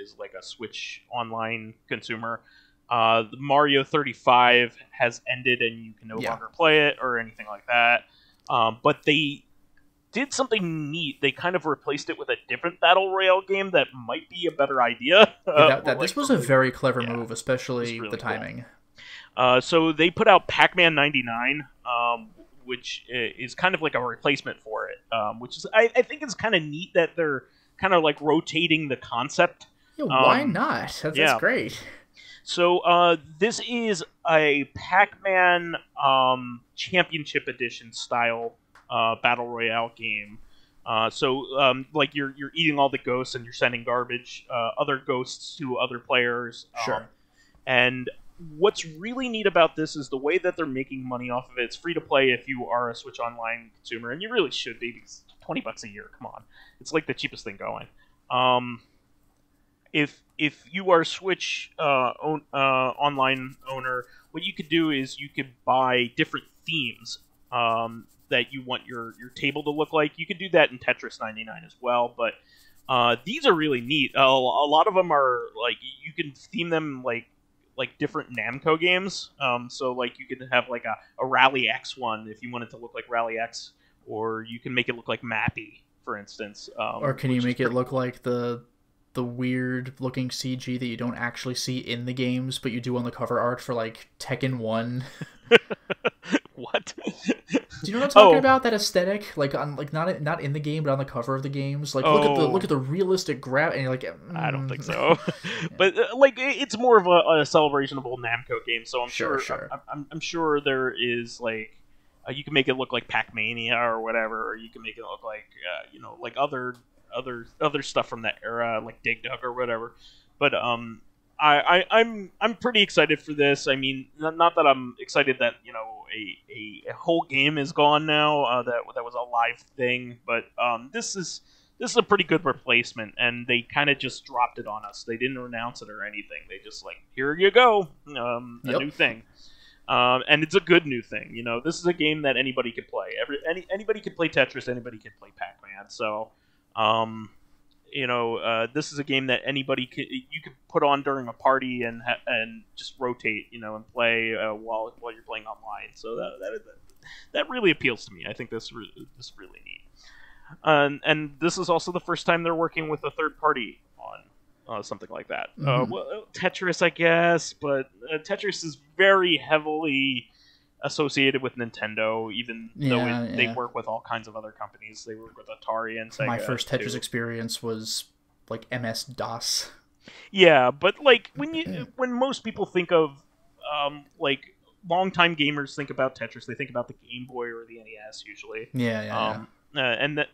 is a Switch Online consumer, the Mario 35 has ended and you can no longer play it or anything like that. But they did something neat. They kind of replaced it with a different Battle Royale game that might be a better idea. This was a very clever move, especially really the timing. Cool. So they put out Pac-Man 99, which is kind of a replacement for it, which is I think it's kind of neat that they're kind of rotating the concept. Yeah, why not? That's great. So this is a Pac-Man Championship Edition style Battle Royale game. You're eating all the ghosts and you're sending other ghosts to other players. Sure. And what's really neat about this is the way that they're making money off of it. It's free to play if you are a Switch Online consumer, and you really should be, because $20 a year, come on. It's the cheapest thing going. If you are a Switch Online owner, what you could do is you could buy different themes that you want your table to look like. You could do that in Tetris 99 as well, but these are really neat. A lot of them are, you can theme them different Namco games. So you could have a Rally X one if you want it to look like Rally X, or you can make it look like Mappy, for instance. Or can you make it look like the weird looking CG that you don't actually see in the games, but you do on the cover art for Tekken 1? What? Do you know what I'm talking about? That aesthetic, like on like not in the game, but on the cover of the games. Like look at the realistic graph, and you're like, I don't think so. But like it's more of a celebration of old Namco games, so I'm sure. I'm sure there is like you can make it look like Pac-Mania or whatever, or you can make it look like like other stuff from that era, like Dig Dug or whatever. But I'm pretty excited for this. I mean, not that I'm excited that a whole game is gone now. That was a live thing, but this is a pretty good replacement, and they kind of just dropped it on us. They didn't announce it or anything. They just like, here you go, a new thing, and it's a good new thing. This is a game that anybody can play. Anybody can play Tetris. Anybody can play Pac-Man. So. This is a game that anybody you could put on during a party and just rotate, and play while you're playing online. So that really appeals to me. I think this is really neat. And this is also the first time they're working with a third party on something like that. Well, Tetris, I guess, but Tetris is very heavily associated with Nintendo, even though they work with all kinds of other companies. They work with Atari and Sega. My first Tetris experience was like MS-DOS. Yeah, but like when most people think of like longtime gamers think about Tetris, they think about the Game Boy or the NES usually. And that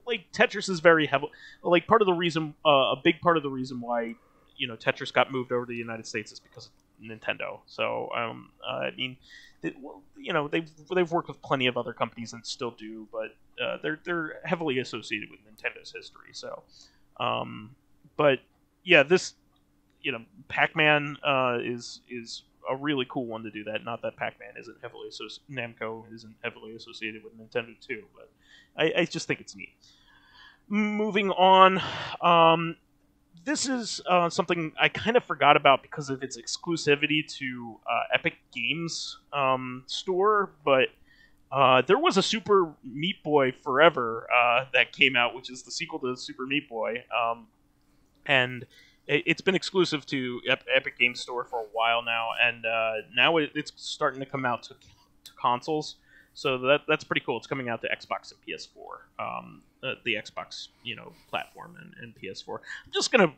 like Tetris is very heavy. Like part of the reason, a big part of the reason why Tetris got moved over to the United States is because of Nintendo. So I mean. They've worked with plenty of other companies and still do, but they're heavily associated with Nintendo's history. So, but yeah, this Pac-Man is a really cool one to do that. Not that Pac-Man isn't heavily Namco isn't heavily associated with Nintendo too, but I just think it's neat. Moving on. This is something I kind of forgot about because of its exclusivity to Epic Games store, but there was a Super Meat Boy Forever that came out, which is the sequel to Super Meat Boy, and it's been exclusive to Epic Games Store for a while now, and now it's starting to come out to consoles. So that's pretty cool. It's coming out to Xbox and PS4, the Xbox platform and PS4. I'm just gonna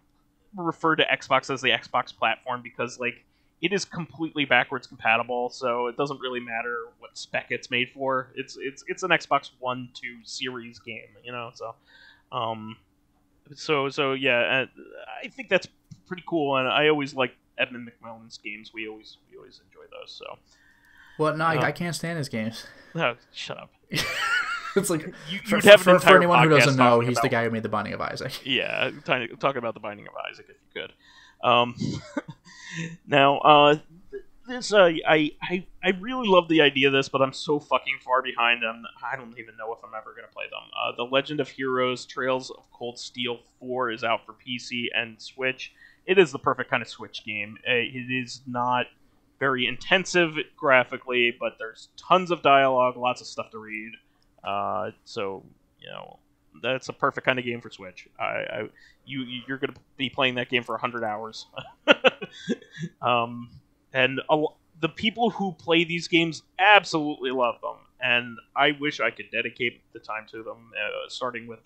refer to Xbox as the Xbox platform because like it is completely backwards compatible, so it doesn't really matter what spec it's made for. It's an Xbox One, 2 series game, So yeah, I think that's pretty cool, and I always like Edmund McMillan's games. We always enjoy those. So. Well, no, I can't stand his games. Oh, shut up. It's like, for anyone who doesn't know, he's the guy who made The Binding of Isaac. Yeah, talking about The Binding of Isaac, if you could. Now, this I really love the idea of this, but I'm so fucking far behind them. I don't even know if I'm ever going to play them. The Legend of Heroes Trails of Cold Steel 4 is out for PC and Switch. It is the perfect kind of Switch game. It is not very intensive graphically, but there's tons of dialogue, lots of stuff to read. So that's a perfect kind of game for Switch. You're going to be playing that game for 100 hours. And the people who play these games absolutely love them, and I wish I could dedicate the time to them, starting with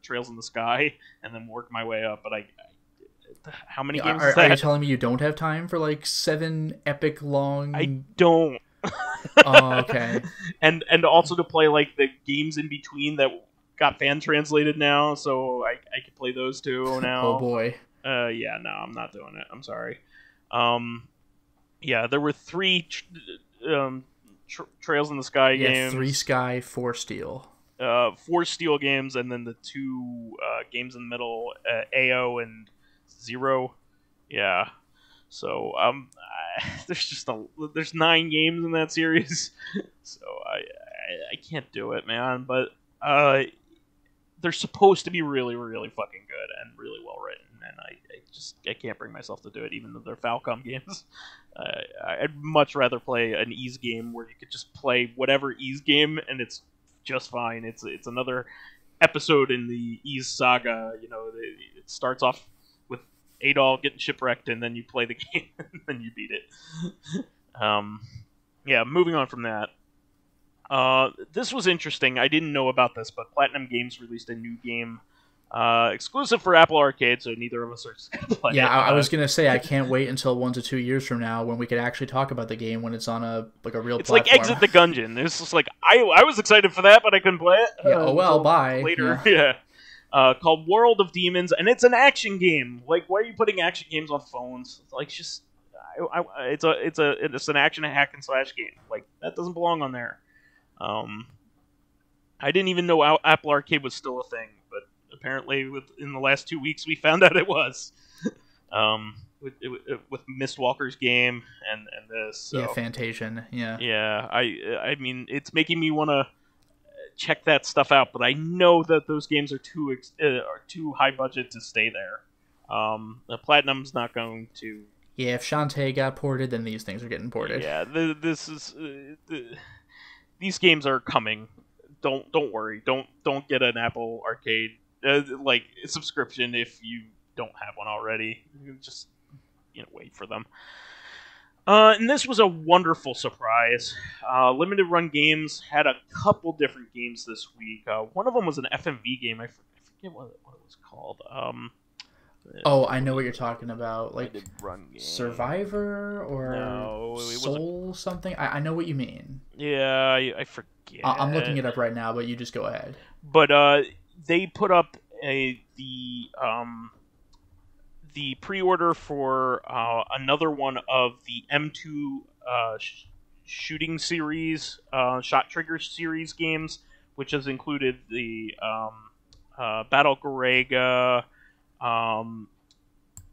Trails in the Sky, and then work my way up. But how many games is that? Are you telling me you don't have time for like 7 epic long? I don't. Oh, okay. And also to play like the games in between that got fan translated now, so I could play those too now. Oh boy. Yeah, no, I'm not doing it. I'm sorry. Yeah, there were 3 Trails in the Sky games. 3 Sky, 4 Steel. 4 Steel games, and then the 2 games in the middle, AO and Zero. Yeah. So there's 9 games in that series, so I can't do it, man. But they're supposed to be really, really fucking good and really well written, and I can't bring myself to do it, even though they're Falcom games. I'd much rather play an Ys game where you could just play whatever Ys game and it's just fine. It's another episode in the Ys saga. It starts off with Adol getting shipwrecked, and then you play the game, and then you beat it. Yeah, moving on from that. This was interesting. I didn't know about this, but Platinum Games released a new game exclusive for Apple Arcade, so neither of us are just going to play it. I was going to say, I can't wait until 1 to 2 years from now when we could actually talk about the game when it's on a real it's platform. Like Exit the Gungeon. It's just like, I was excited for that, but I couldn't play it. Yeah, bye. Later, yeah. Called World of Demons, and it's an action game. Like, why are you putting action games on phones? Like, just... It's an action hack and slash game. Like, that doesn't belong on there. I didn't even know Apple Arcade was still a thing, but apparently in the last 2 weeks we found out it was. With Mistwalker's game and this. So. Yeah, Fantasian. Yeah. Yeah, I mean, it's making me want to check that stuff out, but I know that those games are too high budget to stay there. The Platinum's not going to. Yeah, if Shantae got ported, then these things are getting ported. Yeah, these games are coming. Don't worry. Don't get an Apple Arcade subscription if you don't have one already. Just wait for them. And this was a wonderful surprise. Limited Run Games had a couple different games this week. One of them was an FMV game. I forget what it was called. I know what you're talking about. Like Run game. Survivor or Soul something? I know what you mean. Yeah, I forget. I'm looking it up right now, but you just go ahead. But they put up the pre-order for another one of the M2 shooting series, Shot Trigger series games, which has included the Battle Garega,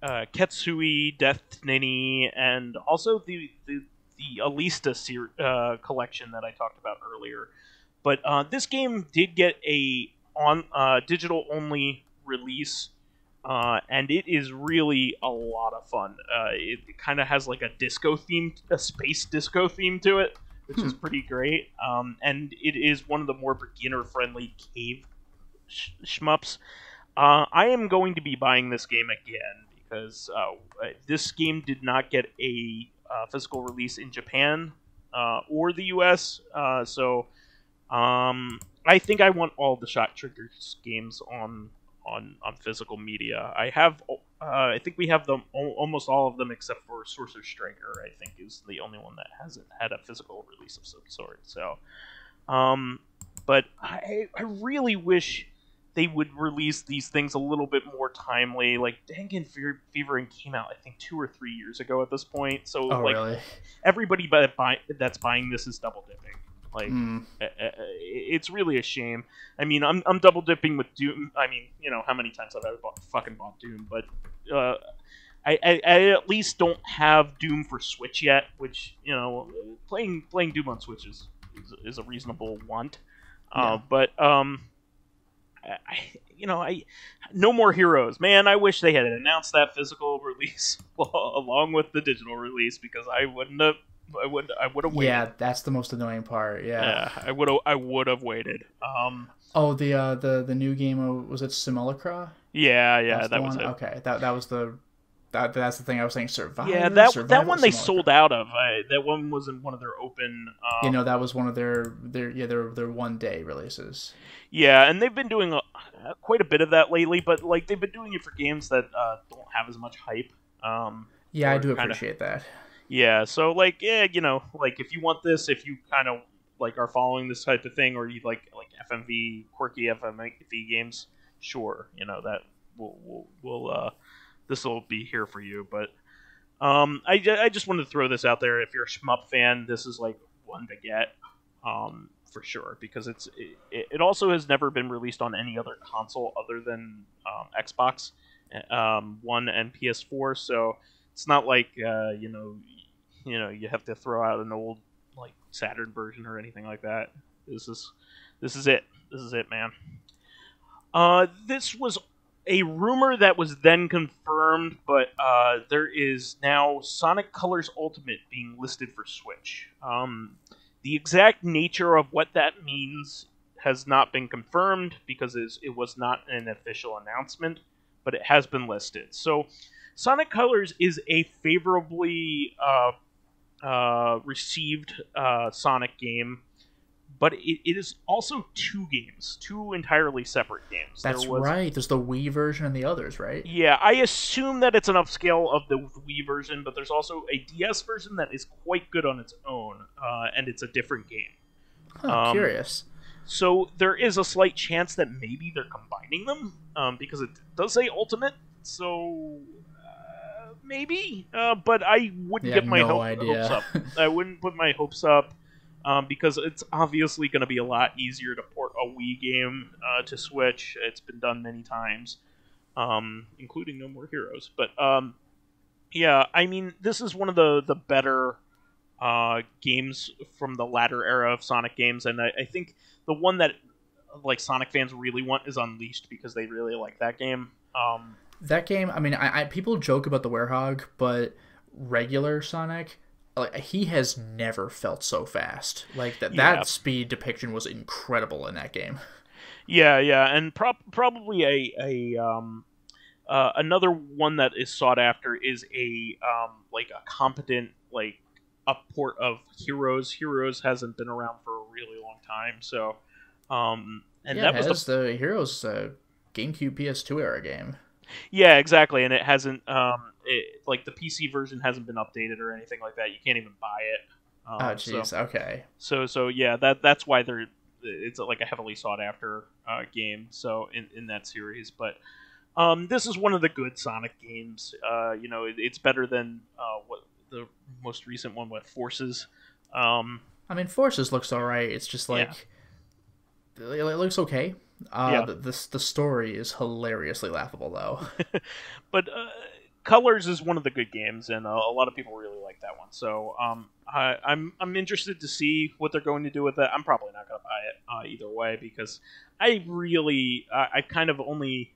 Ketsui, Death Ninny, and also the Alista collection that I talked about earlier. But this game did get a digital only release, and it is really a lot of fun. It kind of has like a space disco theme to it, which is pretty great. And it is one of the more beginner friendly cave shmups. I am going to be buying this game again because this game did not get a physical release in Japan or the US. So I think I want all the Shot Trigger games on physical media. I think we have them almost all of them except for Sorcerer Striker. I think is the only one that hasn't had a physical release of some sort. So, but I really wish they would release these things a little bit more timely. Like Dangun Feveron came out, I think, 2 or 3 years ago at this point. So really? Everybody that's buying this is double dipping. Like it's really a shame. I mean, I'm double dipping with Doom. I mean, how many times have I fucking bought Doom? But I at least don't have Doom for Switch yet. Which playing Doom on Switch is a reasonable want. Yeah. But no more Heroes, man. I wish they had announced that physical release along with the digital release because I would have waited. Yeah, that's the most annoying part. Yeah, I would have waited. The new game, was it Simulacra? Yeah, that was it. Okay, that's the thing I was saying. Survivor. Yeah, that one they sold out of. That one wasn't one of their open. That was one of their 1 day releases. Yeah, and they've been doing quite a bit of that lately, but like they've been doing it for games that don't have as much hype. Yeah, I do appreciate that. Yeah, so like if you want this, if you kind of like are following this type of thing, or you like FMV, quirky FMV games, sure, that will this will be here for you. But I just wanted to throw this out there. If you're a shmup fan, this is like one to get for sure, because it also has never been released on any other console other than Xbox One and PS4. So it's not like you have to throw out an old like Saturn version or anything like that. This is it. This is it, man. This was a rumor that was then confirmed, but there is now Sonic Colors Ultimate being listed for Switch. The exact nature of what that means has not been confirmed because it was not an official announcement, but it has been listed. So Sonic Colors is a favorably received Sonic game, but it is also two games, two entirely separate games. That's right. There's the Wii version and the others, right? Yeah, I assume that it's an upscale of the Wii version, but there's also a DS version that is quite good on its own, and it's a different game. Huh, curious. So there is a slight chance that maybe they're combining them, because it does say Ultimate, so maybe. But I wouldn't get my hopes up. I wouldn't put my hopes up. Because it's obviously going to be a lot easier to port a Wii game to Switch. It's been done many times, including No More Heroes. But yeah, I mean, this is one of the better games from the latter era of Sonic games, and I think the one that like Sonic fans really want is Unleashed because they really like that game. That game, I mean, I people joke about the Werehog, but regular Sonic. Like, he has never felt so fast. Like that speed depiction was incredible in that game. Yeah, and probably another one that is sought after is a competent a port of Heroes. Heroes hasn't been around for a really long time, so that was the Heroes GameCube PS2 era game. Yeah, exactly, and it hasn't the PC version hasn't been updated or anything like that. You can't even buy it. Oh, jeez. Okay. So yeah, that's why it's like a heavily sought after game. So in that series, but this is one of the good Sonic games. It's better than what the most recent one with Forces. I mean, Forces looks alright. It's just like it looks okay. The story is hilariously laughable though. But Colors is one of the good games, and a lot of people really like that one. So I'm interested to see what they're going to do with it. I'm probably not going to buy it either way because I kind of only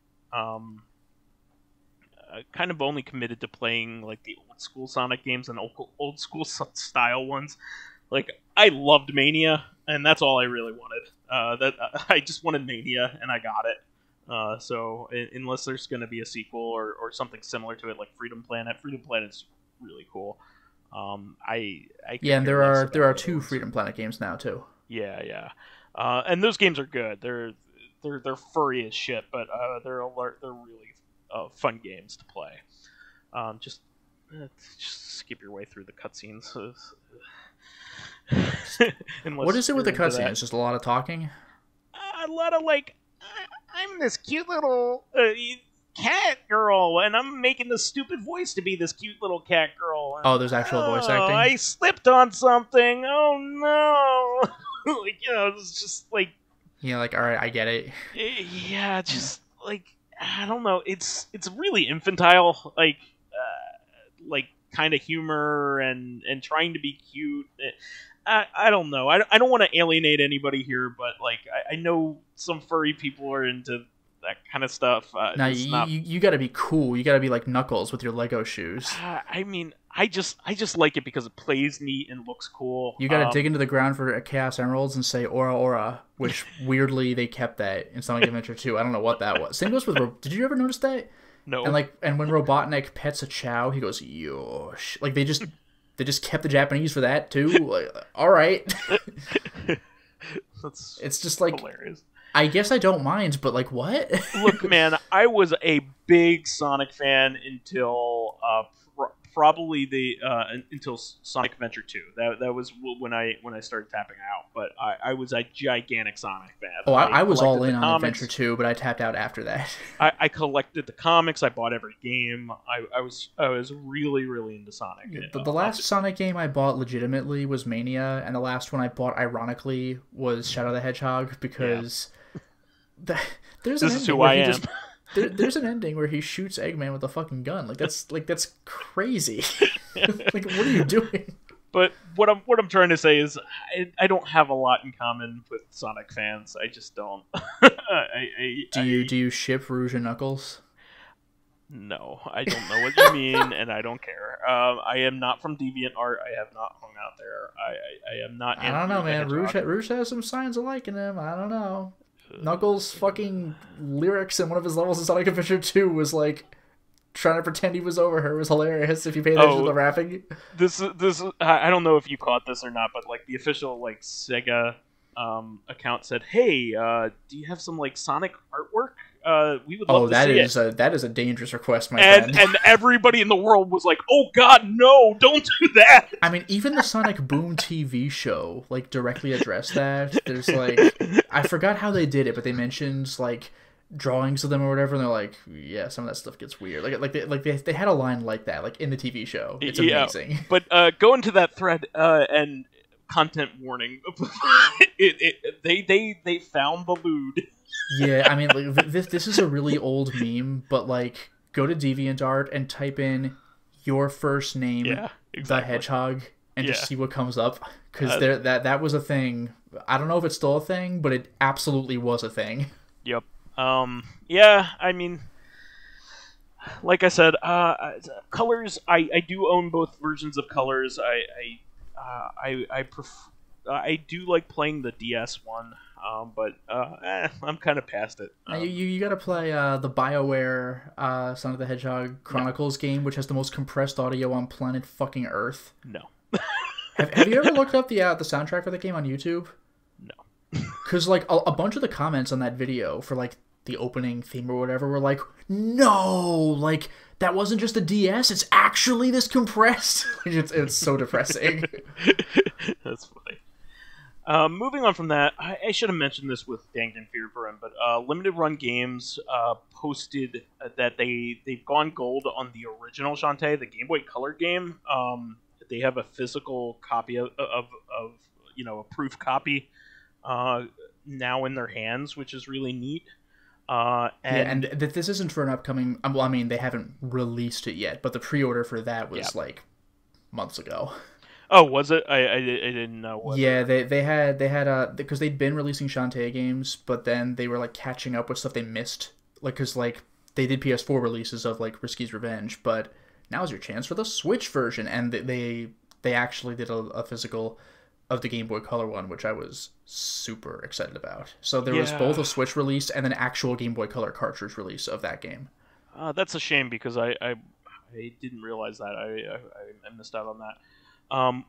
committed to playing like the old school Sonic games and old school style ones. Like I loved Mania, and that's all I really wanted. I just wanted Mania, and I got it. So unless there's going to be a sequel or something similar to it, like Freedom Planet's really cool. And there are two Freedom Planet games now too. Yeah. And those games are good. They're furry as shit, but they're really fun games to play. Just skip your way through the cutscenes. What is it with the cutscenes? It's just a lot of talking. A lot of I'm this cute little cat girl, and I'm making this stupid voice to be this cute little cat girl. And, there's actual voice acting? I slipped on something. Oh, no. It's just like... Yeah, all right, I get it. Yeah, just, I don't know. It's really infantile, kind of humor and trying to be cute. I don't know. I don't want to alienate anybody here, but I know some furry people are into that kind of stuff. Now you got to be cool. You got to be like Knuckles with your Lego shoes. I mean, I just like it because it plays neat and looks cool. You got to dig into the ground for Chaos Emeralds and say Aura Aura, which weirdly they kept that in Sonic Adventure 2. I don't know what that was. Same goes with. Did you ever notice that? No. And when Robotnik pets a Chow, he goes yosh. They just kept the Japanese for that too. All right. It's just hilarious. I guess I don't mind, but what? Look, man, I was a big Sonic fan until probably until Sonic Adventure 2. That was when I started tapping out. But I was a gigantic Sonic fan. Oh, I was all in on Adventure 2, but I tapped out after that. I collected the comics. I bought every game. I was really, really into Sonic. The last Sonic game I bought legitimately was Mania, and the last one I bought ironically was Shadow the Hedgehog because there's an ending where he there's an ending where he shoots Eggman with a fucking gun. That's crazy. What are you doing? But what I'm trying to say is I don't have a lot in common with Sonic fans. I just don't. Do you ship Rouge and Knuckles? No, I don't know what you mean, and I don't care. I am not from DeviantArt. I have not hung out there. I am not. I don't know, man. Rouge has some signs of liking him. I don't know. Knuckles' fucking lyrics in one of his levels in Sonic Adventure 2 was trying to pretend he was over her. It was hilarious if you pay attention to the rapping. This I don't know if you caught this or not, but the official Sega account said, "Hey, do you have some like Sonic artwork? We would love to see it." That is a dangerous request, my friend. And everybody in the world was like, "Oh God, no! Don't do that!" I mean, even the Sonic Boom TV show like directly addressed that. There's like, I forgot how they did it, but they mentioned like drawings of them or whatever, and they're like, yeah, some of that stuff gets weird. They had a line like that, like in the TV show. It's amazing. But go into that thread and content warning. They found the lewd. Yeah, I mean, like, this is a really old meme, but like, go to DeviantArt and type in your first name, the Hedgehog, and just see what comes up. Because that was a thing. I don't know if it's still a thing, but it absolutely was a thing. Yep. Yeah, I mean, like I said, Colors. I do own both versions of Colors. I do like playing the DS one, but I'm kind of past it. You got to play the BioWare Sonic the Hedgehog Chronicles game, which has the most compressed audio on planet fucking Earth. No. have you ever looked up the soundtrack for the game on YouTube? No. Because like a bunch of the comments on that video for like the opening theme or whatever were like, no, like that wasn't just a DS, it's actually this compressed. It's so depressing. That's funny. Moving on from that, I should have mentioned this with Dangun Feveron, but Limited Run Games posted that they've gone gold on the original Shantae, the Game Boy Color game. They have a physical copy of a proof copy now in their hands, which is really neat. And this isn't for an upcoming. Well, I mean, they haven't released it yet, but the pre-order for that was like months ago. Oh, was it? I didn't know. Yeah, they had because they'd been releasing Shantae games, but then they were like catching up with stuff they missed, like because like they did PS4 releases of like Risky's Revenge, but now's your chance for the Switch version, and they actually did a physical of the Game Boy Color one, which I was super excited about. So there was both a Switch release and an actual Game Boy Color cartridge release of that game. That's a shame because I didn't realize that. I missed out on that. And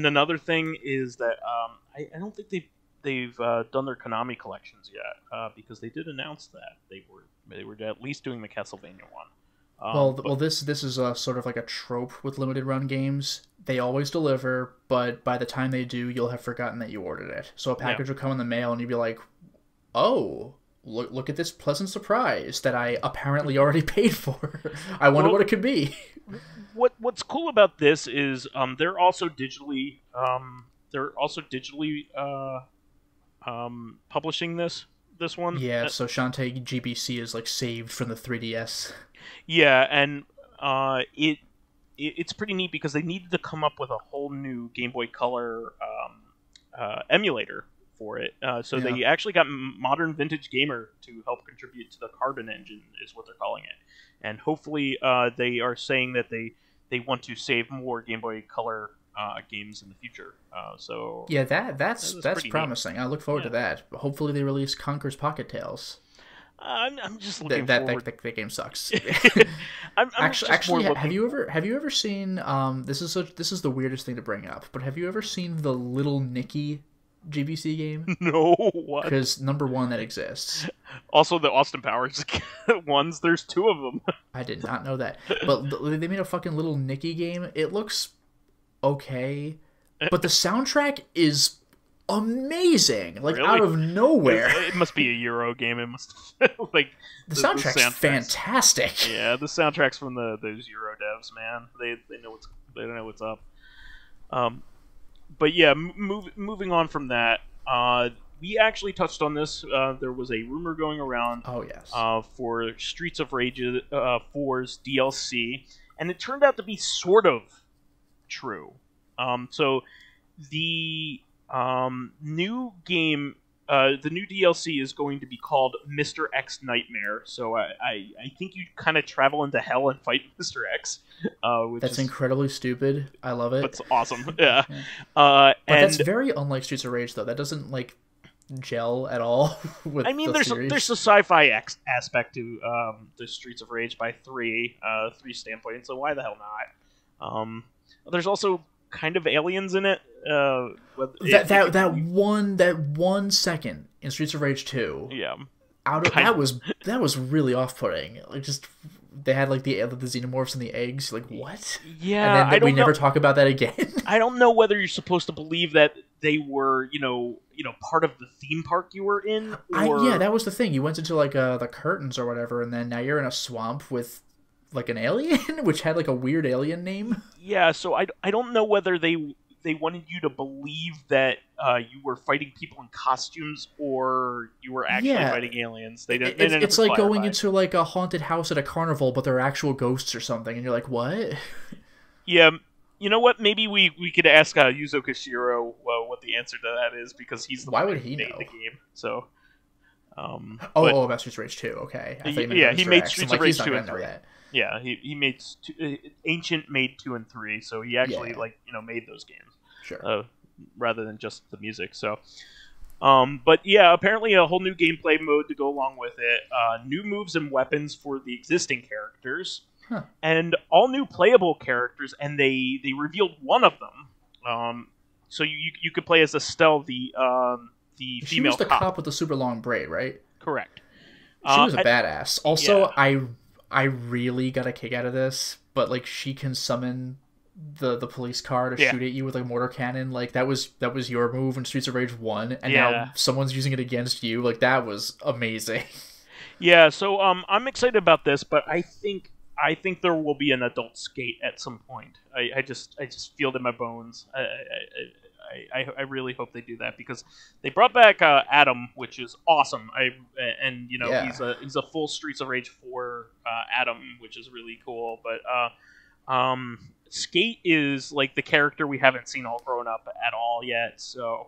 another thing is that I don't think they've done their Konami collections yet because they did announce that they were at least doing the Castlevania one. This is sort of like a trope with limited run games. They always deliver, but by the time they do, you'll have forgotten that you ordered it. So a package will come in the mail, and you'll be like, "Oh, look at this pleasant surprise that I apparently already paid for. I wonder what it could be." What's cool about this is they're also digitally publishing this one. Yeah, so Shantae GBC is like saved from the 3DS. Yeah, and it's pretty neat because they needed to come up with a whole new Game Boy Color emulator for it. So they actually got Modern Vintage Gamer to help contribute to the Carbon engine, is what they're calling it. And hopefully they are saying that they want to save more Game Boy Color games in the future. So yeah, that's promising. Neat. I look forward to that. Hopefully they release Conker's Pocket Tales. I'm just looking forward. That game sucks. I'm actually, have you ever seen? This is the weirdest thing to bring up, but have you ever seen the Little Nicky GBC game? No, what? Because number one, that exists. Also, the Austin Powers ones. There's two of them. I did not know that, but they made a fucking Little Nicky game. It looks okay, but the soundtrack is amazing, like really? Out of nowhere. It must be a Euro game. It must like the soundtrack's fantastic. Yeah, the soundtracks from those Euro devs, man. They know what's up. But yeah, moving on from that, we actually touched on this. There was a rumor going around. Oh yes. For Streets of Rage 4's DLC, and it turned out to be sort of true. So the new game, the new DLC is going to be called Mr. X Nightmare. So I think you kind of travel into hell and fight Mr. X. That's incredibly stupid. I love it. That's awesome. Yeah. But that's very unlike Streets of Rage, though. That doesn't like gel at all with the series. There's a sci-fi aspect to the Streets of Rage by 3 standpoint. So why the hell not? There's also kind of aliens in it, that 1 second in Streets of Rage 2. Yeah. That was really off-putting. Like, just they had like the xenomorphs and the eggs. Like, what? Yeah. And then we never talk about that again. I don't know whether you're supposed to believe that they were, part of the theme park you were in. Yeah, that was the thing. You went into like the curtains or whatever, and then now you're in a swamp with like an alien, which had like a weird alien name. Yeah, so I don't know whether they wanted you to believe that you were fighting people in costumes or you were actually fighting aliens. It's like going into like a haunted house at a carnival, but they're actual ghosts or something, and you're like, what? Yeah, you know what? Maybe we could ask Yuzo Koshiro what the answer to that is, because he's the one who made the game. So, about Streets of Rage 2. Okay, he made Streets of Rage 2 and 3. That. Yeah, he made Ancient made 2 and 3, so he actually made those games. Sure. Rather than just the music. So, but yeah, apparently a whole new gameplay mode to go along with it. New moves and weapons for the existing characters, and all new playable characters. And they revealed one of them. So you could play as Estelle, the female. She was the cop with the super long braid, right? Correct. She was a badass. Also, I really got a kick out of this, but like she can summon the police car to shoot at you with like a mortar cannon. Like that was your move in Streets of Rage 1, and now someone's using it against you. Like that was amazing. Yeah, so I'm excited about this, but I think there will be an adult Skate at some point. I just feel it in my bones. I really hope they do that, because they brought back Adam, which is awesome. He's a full Streets of Rage 4 Adam, which is really cool. But Skate is like the character we haven't seen all grown up at all yet. So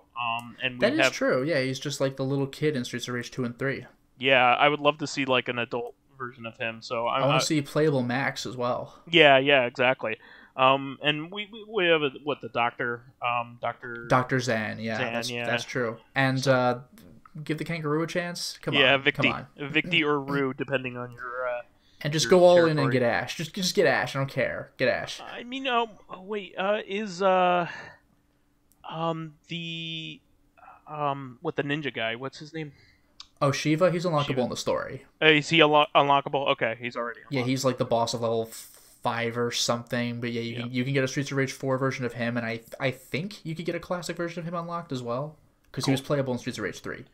that is true. Yeah, he's just like the little kid in Streets of Rage 2 and 3. Yeah, I would love to see like an adult version of him. So I want to see playable Max as well. Yeah, exactly. And we have the doctor, Dr. Zan. Yeah, that's true. And give the kangaroo a chance. Come on, Victi or Rue, depending on your. And just go all territory. In and get Ash. Just get Ash. I don't care. Get Ash. I mean, wait. Is with the ninja guy? What's his name? Oh, Shiva. He's unlockable in the story. Is he unlockable? Okay, he's already. Yeah, he's like the boss of level 5 or something. But yeah, you can get a Streets of Rage 4 version of him, and I think you could get a classic version of him unlocked as well, because he was playable in Streets of Rage 3.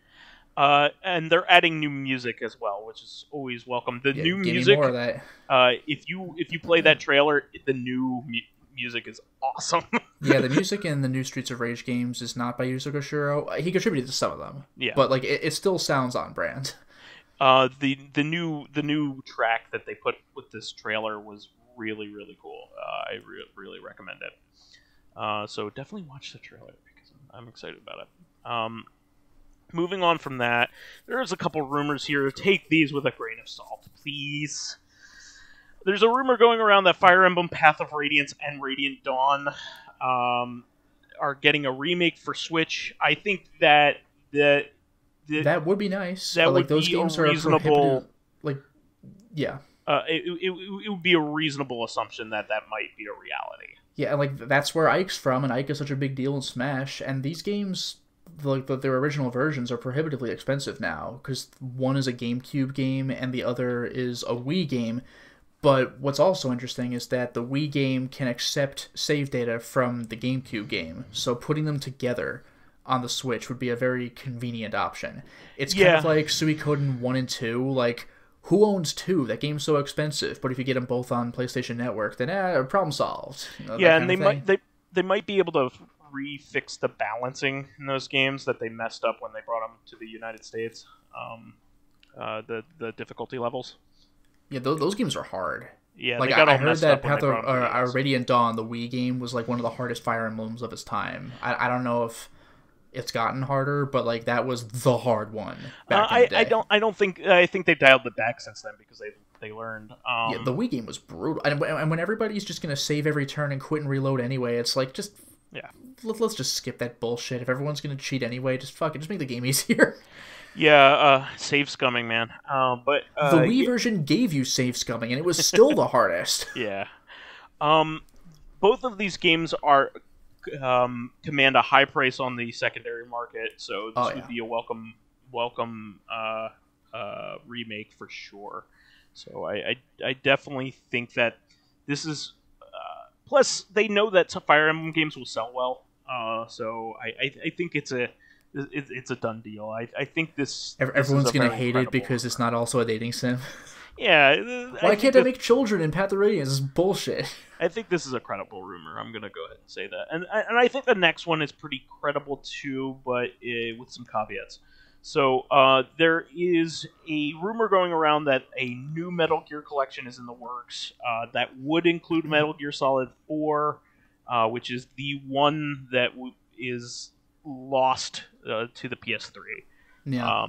And they're adding new music as well, which is always welcome. The new music. Me more of that. If you play that trailer, the new music is awesome. Yeah, the music in the new Streets of Rage games is not by Yuzo Koshiro. He contributed to some of them. Yeah, but like it still sounds on brand. The new track that they put with this trailer was really, really cool. I really recommend it. So definitely watch the trailer, because I'm excited about it. Moving on from that, there's a couple rumors here. Take these with a grain of salt, please. There's a rumor going around that Fire Emblem Path of Radiance and Radiant Dawn are getting a remake for Switch. I think that would be nice. That would those be games a reasonable. It would be a reasonable assumption that might be a reality. Yeah, and like that's where Ike's from, and Ike is such a big deal in Smash, and these games. Like their original versions are prohibitively expensive now, because one is a GameCube game and the other is a Wii game. But what's also interesting is that the Wii game can accept save data from the GameCube game, so putting them together on the Switch would be a very convenient option. It's kind of like Suikoden 1 and 2. Like, who owns 2? That game's so expensive. But if you get them both on PlayStation Network, then problem solved. And they might be able to refix the balancing in those games that they messed up when they brought them to the United States. The difficulty levels. Yeah, those games are hard. Yeah, like I heard that Path of Radiant Dawn, the Wii game, was like one of the hardest Fire Emblems of its time. I don't know if it's gotten harder, but like that was the hard one. I think they've dialed it back since then, because they learned. Yeah, the Wii game was brutal, and when everybody's just gonna save every turn and quit and reload anyway, it's like just. Yeah, let's just skip that bullshit. If everyone's gonna cheat anyway, just make the game easier. Yeah, save scumming, man. But the Wii version gave you save scumming, and it was still the hardest. Yeah. Both of these games are command a high price on the secondary market. So this would be a welcome remake for sure. So I definitely think that this is. Plus, they know that Fire Emblem games will sell well. So I think it's a done deal. I think this. Everyone's gonna hate it because it's not also a dating sim. Yeah. Why can't I make children in Path of Radiance? This is bullshit. I think this is a credible rumor. I'm gonna go ahead and say that, and I think the next one is pretty credible too, but with some caveats. So there is a rumor going around that a new Metal Gear collection is in the works that would include Metal Gear Solid 4, which is the one that is lost to the PS3. Yeah.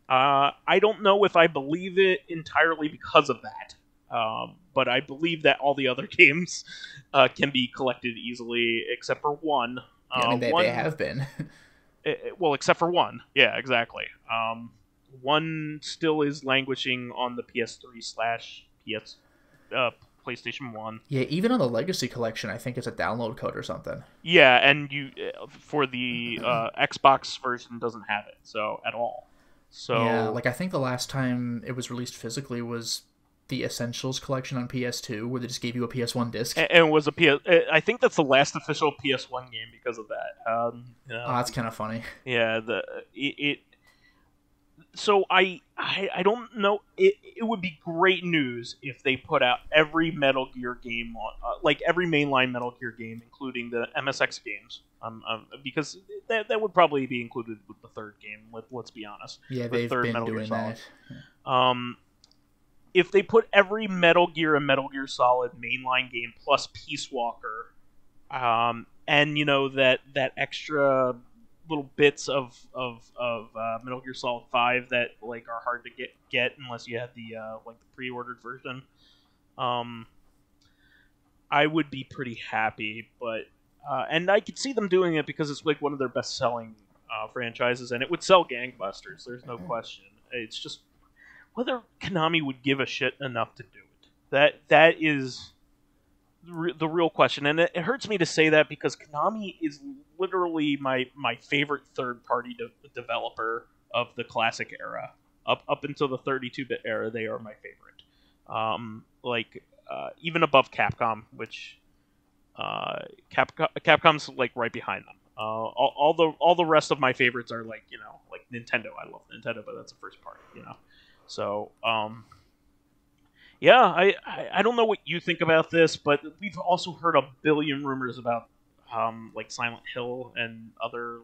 I don't know if I believe it entirely because of that, but I believe that all the other games can be collected easily, except for one. Yeah, I mean, they have been. Well, except for one. Yeah, exactly. One still is languishing on the PS3/PS PlayStation 1. Yeah, even on the Legacy Collection, I think it's a download code or something. Yeah, and you for the Xbox version doesn't have it, so at all. So yeah, like I think the last time it was released physically was the Essentials collection on PS2, where they just gave you a PS1 disc. And it was I think that's the last official PS1 game because of that. That's kind of funny. Yeah, So I don't know. It would be great news if they put out every Metal Gear game on, like every mainline Metal Gear game, including the MSX games. Because that would probably be included with the third game. Let's be honest. Yeah, they've been Metal doing that. If they put every Metal Gear and Metal Gear Solid mainline game plus Peace Walker, and that extra little bits of Metal Gear Solid 5 that like are hard to get unless you have the the pre-ordered version, I would be pretty happy. But and I could see them doing it because it's like one of their best-selling franchises, and it would sell gangbusters. There's no question. It's just whether Konami would give a shit enough to do it. That is the real question, and it hurts me to say that because Konami is literally my favorite third-party developer of the classic era. Up until the 32-bit era, they are my favorite. Even above Capcom, which Capcom's like right behind them. All the rest of my favorites are like Nintendo. I love Nintendo, but that's the first part, So yeah, I don't know what you think about this, but we've also heard a billion rumors about Silent Hill and other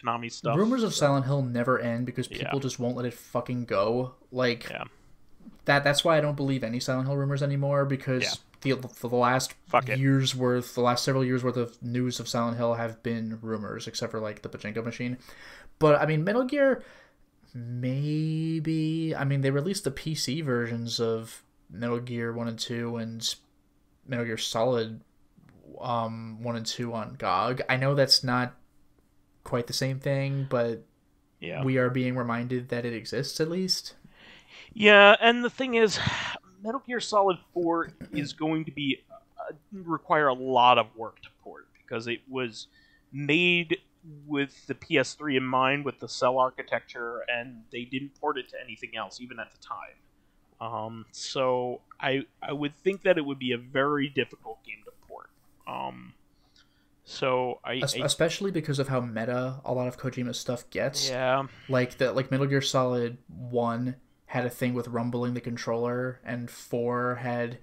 Konami stuff. Rumors of Silent Hill never end because people just won't let it fucking go. That's why I don't believe any Silent Hill rumors anymore, because the last several years worth of news of Silent Hill have been rumors, except for the pachinko machine. But I mean, Metal Gear, maybe. I mean, they released the PC versions of Metal Gear 1 and 2 and Metal Gear Solid 1 and 2 on GOG. I know that's not quite the same thing, but we are being reminded that it exists at least. Yeah, and the thing is, Metal Gear Solid 4 is going to be require a lot of work to port, because it was made with the PS3 in mind, with the cell architecture, and they didn't port it to anything else, even at the time. So I would think that it would be a very difficult game to port. Especially because of how meta a lot of Kojima's stuff gets. Yeah. Like Metal Gear Solid 1 had a thing with rumbling the controller, and 4 had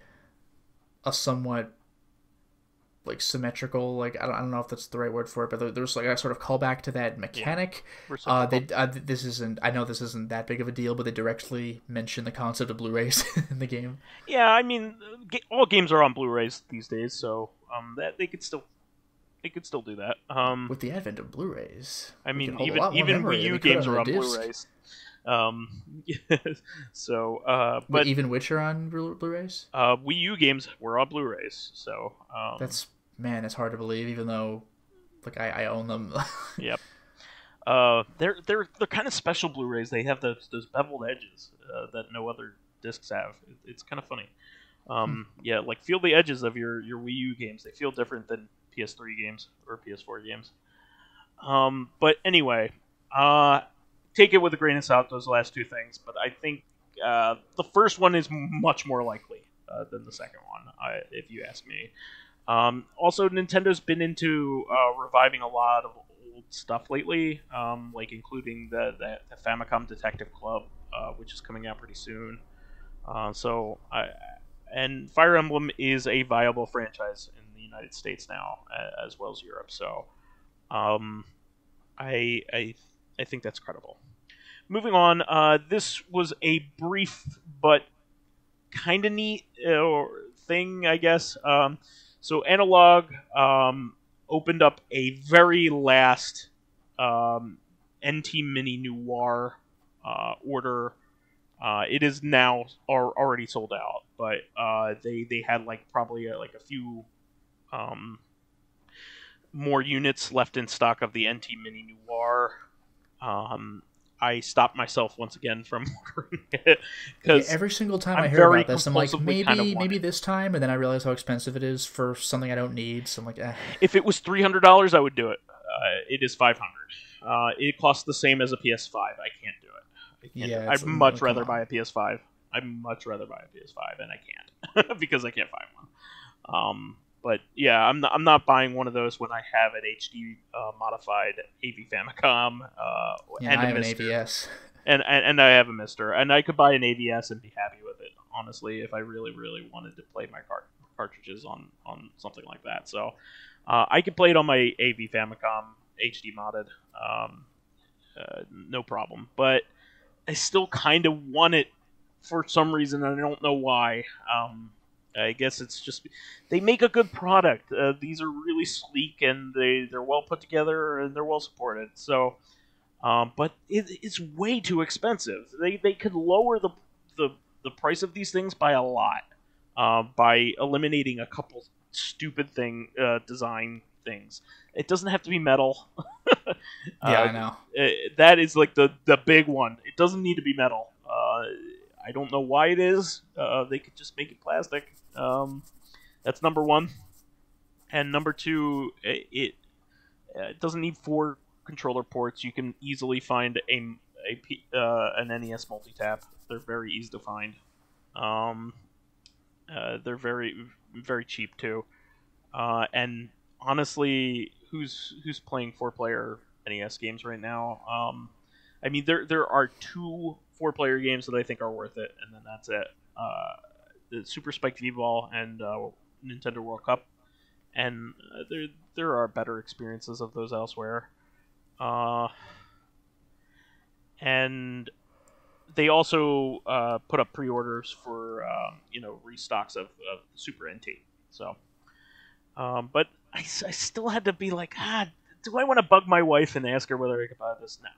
a somewhat symmetrical, I don't know if that's the right word for it, but there's a sort of callback to that mechanic. Yeah. I know this isn't that big of a deal, but they directly mention the concept of Blu-rays in the game. Yeah, I mean, all games are on Blu-rays these days, so that they could still do that. With the advent of Blu-rays, I mean, even Wii U games are on Blu-rays. But even Witcher on Blu-rays. Wii U games were on Blu-rays, so that's hard to believe, even though I own them. Yep. They're kind of special Blu-rays. They have those beveled edges that no other discs have. It's kind of funny. Yeah, feel the edges of your Wii U games. They feel different than PS3 games or PS4 games. But anyway, take it with a grain of salt, those last two things. But I think the first one is much more likely than the second one, if you ask me. Also, Nintendo's been into reviving a lot of old stuff lately, like including the Famicom Detective Club, which is coming out pretty soon. And Fire Emblem is a viable franchise in the United States now, as well as Europe. So, I think that's credible. Moving on, this was a brief but kind of neat thing, I guess. So Analogue opened up a very last NT Mini Noir order. It is now already sold out, but they had probably a few more units left in stock of the NT Mini Noir. I stopped myself once again from ordering it because every single time I hear about this, I'm like, maybe this time, and then I realize how expensive it is for something I don't need. So I'm like, eh. If it was $300, I would do it. It is $500. It costs the same as a PS5. I can't do it. I'd much rather buy a PS5. I'd much rather buy a PS5, and I can't because I can't find one. But yeah, I'm not buying one of those when I have an HD modified AV Famicom and I have an AVS. And I have a Mister, and I could buy an AVS and be happy with it, honestly, if I really, really wanted to play my cartridges on something like that. So I could play it on my AV Famicom HD modded, no problem. But I still kind of want it for some reason, and I don't know why. I guess it's just they make a good product. These are really sleek, and they're well put together, and they're well supported. So, but it's way too expensive. They could lower the price of these things by a lot by eliminating a couple stupid design things. It doesn't have to be metal. Yeah, I know. That is like the big one. It doesn't need to be metal. I don't know why it is. They could just make it plastic. That's number one. And number two, it doesn't need 4 controller ports. You can easily find an NES multitap. They're very easy to find. They're very, very cheap too. And honestly, who's playing 4-player NES games right now? I mean, there are 2 4-player games that I think are worth it, and then that's it. The Super Spiked V-Ball and Nintendo World Cup, and there are better experiences of those elsewhere. And they also put up pre-orders for restocks of Super NT. So, but I still had to be like, do I want to bug my wife and ask her whether I could buy this now?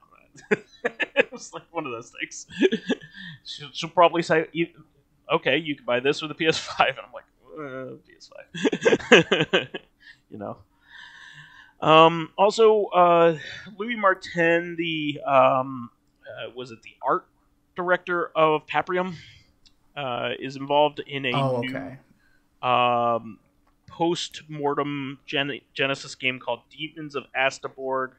It was like one of those things. She'll probably say, okay, you can buy this or the PS5. And I'm like, PS5. You know. Also, Louis Martin, the was it the art director of Paprium, is involved in a new post-mortem Genesis game called Demons of Asteborg.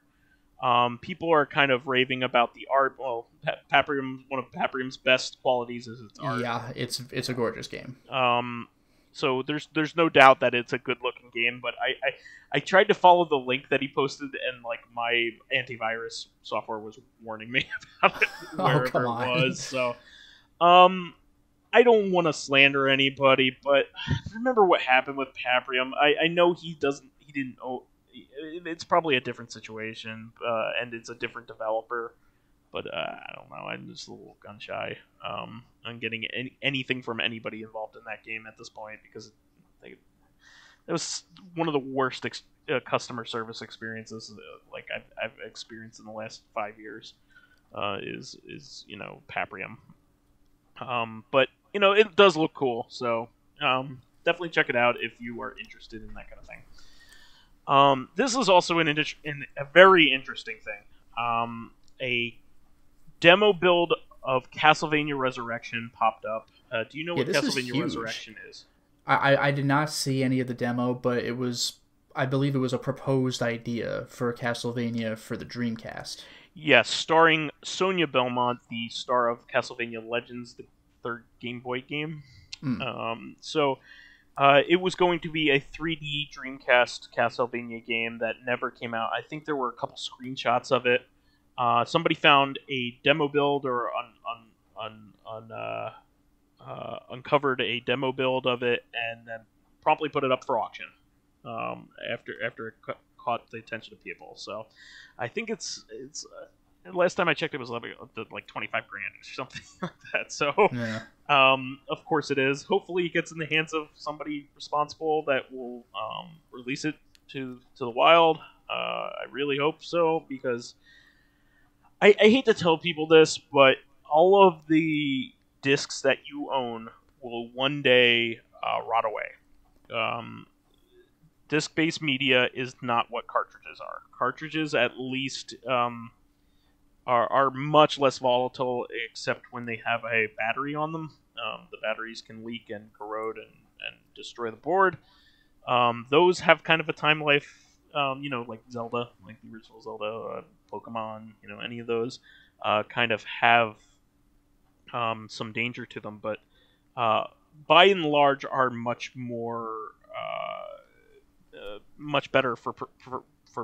People are kind of raving about the art. Well, Paprium, one of Paprium's best qualities is its art. Yeah, it's a gorgeous game. So there's no doubt that it's a good looking game. But I tried to follow the link that he posted, and like my antivirus software was warning me about it wherever it was. So, I don't want to slander anybody, but remember what happened with Paprium. I know he didn't owe. It's probably a different situation, and it's a different developer. But I don't know. I'm just a little gun shy on getting anything from anybody involved in that game at this point, because it was one of the worst customer service experiences like I've experienced in the last 5 years. Is Paprium. But it does look cool, so definitely check it out if you are interested in that kind of thing. This is also a very interesting thing. A demo build of Castlevania Resurrection popped up. Do you know what Castlevania Resurrection is? I did not see any of the demo, but it was I believe it was a proposed idea for Castlevania for the Dreamcast. Yes, starring Sonia Belmont, the star of Castlevania Legends, the third Game Boy game. It was going to be a 3D Dreamcast Castlevania game that never came out. I think there were a couple screenshots of it. Somebody found a demo build or uncovered a demo build of it, and then promptly put it up for auction after it caught the attention of people. So I think it's last time I checked it was like $25,000 or something like that. So yeah. Of course it is. Hopefully it gets in the hands of somebody responsible that will release it to the wild. I really hope so, because I hate to tell people this, but all of the discs that you own will one day rot away. Disc-based media is not what cartridges are. Cartridges, at least, are much less volatile, except when they have a battery on them. The batteries can leak and corrode and destroy the board. Those have kind of a time life, like Zelda, like the original Zelda, Pokemon, any of those kind of have some danger to them, but by and large are much more much better for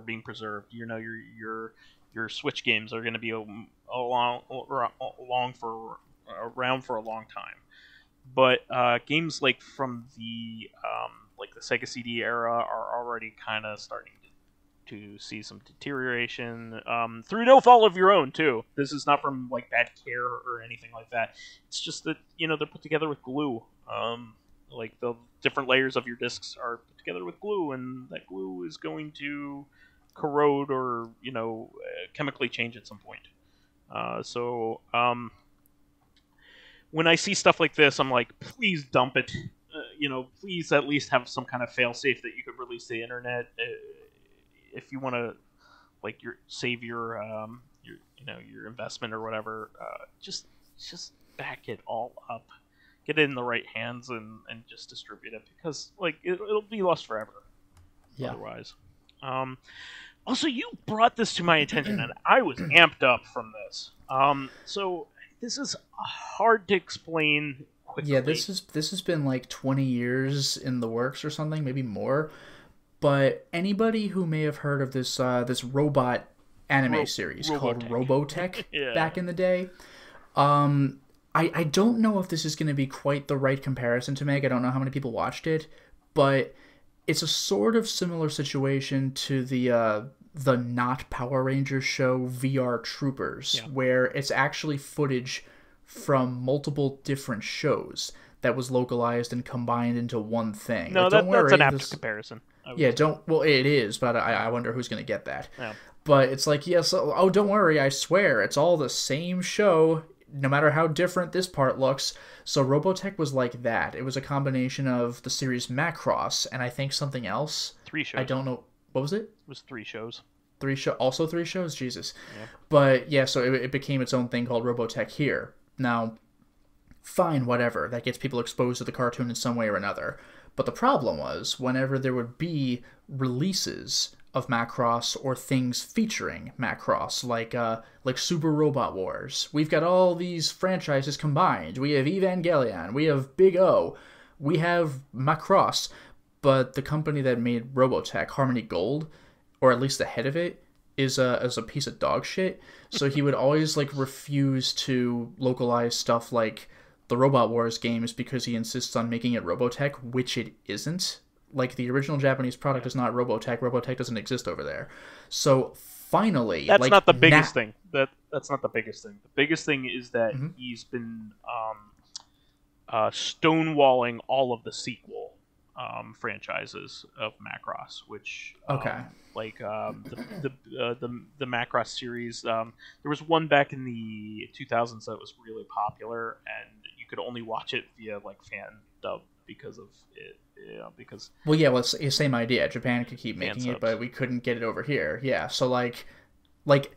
being preserved. Your Switch games are going to be around for a long time, but games like from the the Sega CD era are already kind of starting to see some deterioration through no fault of your own too. This is not from bad care or anything like that. It's just that they're put together with glue. The different layers of your discs are put together with glue, and that glue is going to corrode or chemically change at some point. When I see stuff like this, I'm like, please dump it. Please at least have some kind of fail-safe that you could release to the internet if you want to save your investment or whatever. Just back it all up, get it in the right hands, and just distribute it, because it'll be lost forever. Yeah. Otherwise. Also, you brought this to my attention, and I was amped up from this. So this is hard to explain quickly. Yeah, this has been 20 years in the works or something, maybe more. But anybody who may have heard of this this robot anime series called Robotech yeah. back in the day, I don't know if this is going to be quite the right comparison to make. I don't know how many people watched it, but it's a sort of similar situation to the not Power Rangers show VR Troopers, yeah. where it's actually footage from multiple different shows that was localized and combined into one thing. No, that's an apt comparison. Yeah, it is, but I wonder who's going to get that. Yeah. But it's yes, oh, don't worry, I swear, it's all the same show, no matter how different this part looks. So Robotech was like that. It was a combination of the series Macross and I think something else. 3 shows. I don't know. What was it? It was 3 shows. Also 3 shows? Jesus. Yeah. But yeah, so it became its own thing called Robotech here. Now, fine, whatever. That gets people exposed to the cartoon in some way or another. But the problem was, whenever there would be releases of Macross or things featuring Macross, like Super Robot Wars, we've got all these franchises combined. We have Evangelion, we have Big O, we have Macross, but the company that made Robotech, Harmony Gold, or at least the head of it, is a piece of dog shit. So he would always refuse to localize stuff like the Robot Wars games because he insists on making it Robotech, which it isn't. The original Japanese product is not Robotech. Robotech doesn't exist over there. So finally, that's not the biggest thing. That's not the biggest thing. The biggest thing is that he's been stonewalling all of the sequel franchises of Macross, which the Macross series. There was one back in the 2000s that was really popular, and you could only watch it via fan dub because of it. It's the same idea. Japan could keep making it, but we couldn't get it over here. Yeah, so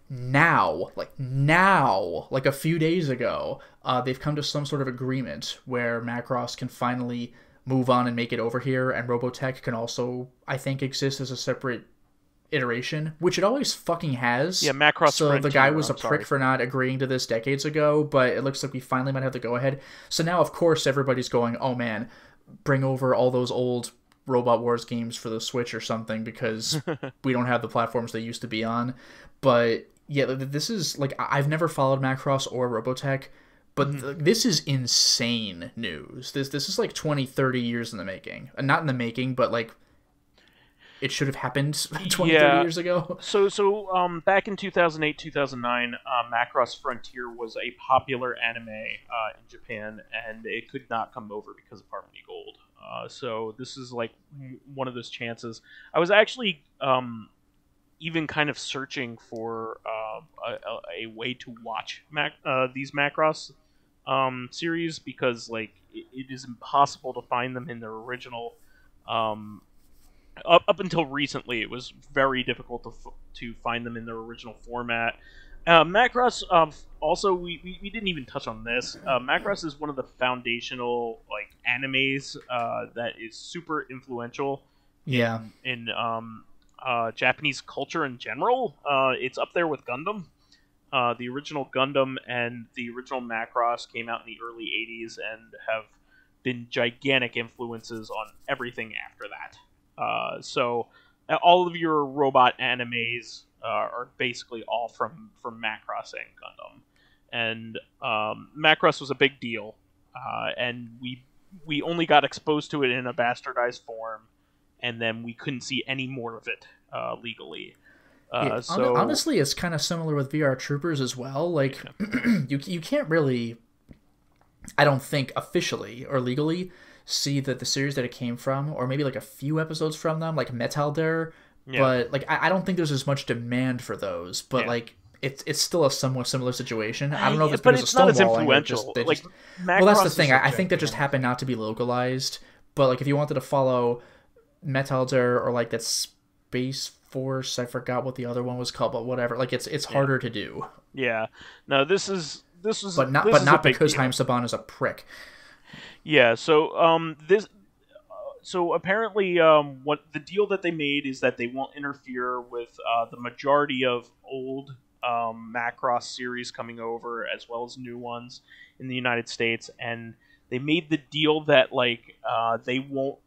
now, a few days ago, they've come to some sort of agreement where Macross can finally move on and make it over here, and Robotech can also, I think, exist as a separate iteration, which it always fucking has. Yeah, Macross. So Frontier, the guy was I'm a prick sorry. for not agreeing to this decades ago, but it looks like we finally might have the go-ahead. So now, of course, everybody's going, oh man, bring over all those old Robot Wars games for the Switch or something, because we don't have the platforms they used to be on. But yeah, this is, like, I've never followed Macross or Robotech, but this is insane news. This is like 20, 30 years in the making. Not in the making, but like it should have happened 20, 30 years ago. So back in 2008, 2009, Macross Frontier was a popular anime in Japan, and it could not come over because of Harmony Gold. So this is like one of those chances. I was actually even kind of searching for a way to watch these Macross series, because like it is impossible to find them in their original. Up until recently, it was very difficult to find them in their original format. Macross, also, we didn't even touch on this. Macross is one of the foundational like animes that is super influential. Yeah. In Japanese culture in general. It's up there with Gundam. The original Gundam and the original Macross came out in the early 80s and have been gigantic influences on everything after that. So all of your robot animes are basically all from Macross and Gundam. And Macross was a big deal, and we only got exposed to it in a bastardized form, and then we couldn't see any more of it legally. So honestly, it's kind of similar with VR Troopers as well. Like, you can't really, I don't think, officially or legally see that the series that it came from, or maybe like a few episodes from them, like Metalder, but like I don't think there's as much demand for those. But like it's still a somewhat similar situation. I don't know if it's because it's of not as stonewalling influential. well, that's the thing. I think that just happened not to be localized. But like if you wanted to follow Metalder or like that Space Force, I forgot what the other one was called, but whatever. Like it's harder to do. Yeah. No, this was but not because Haim Saban is a prick. Yeah, so so apparently what the deal that they made is that they won't interfere with the majority of old Macross series coming over, as well as new ones in the United States, and they made the deal that like they won't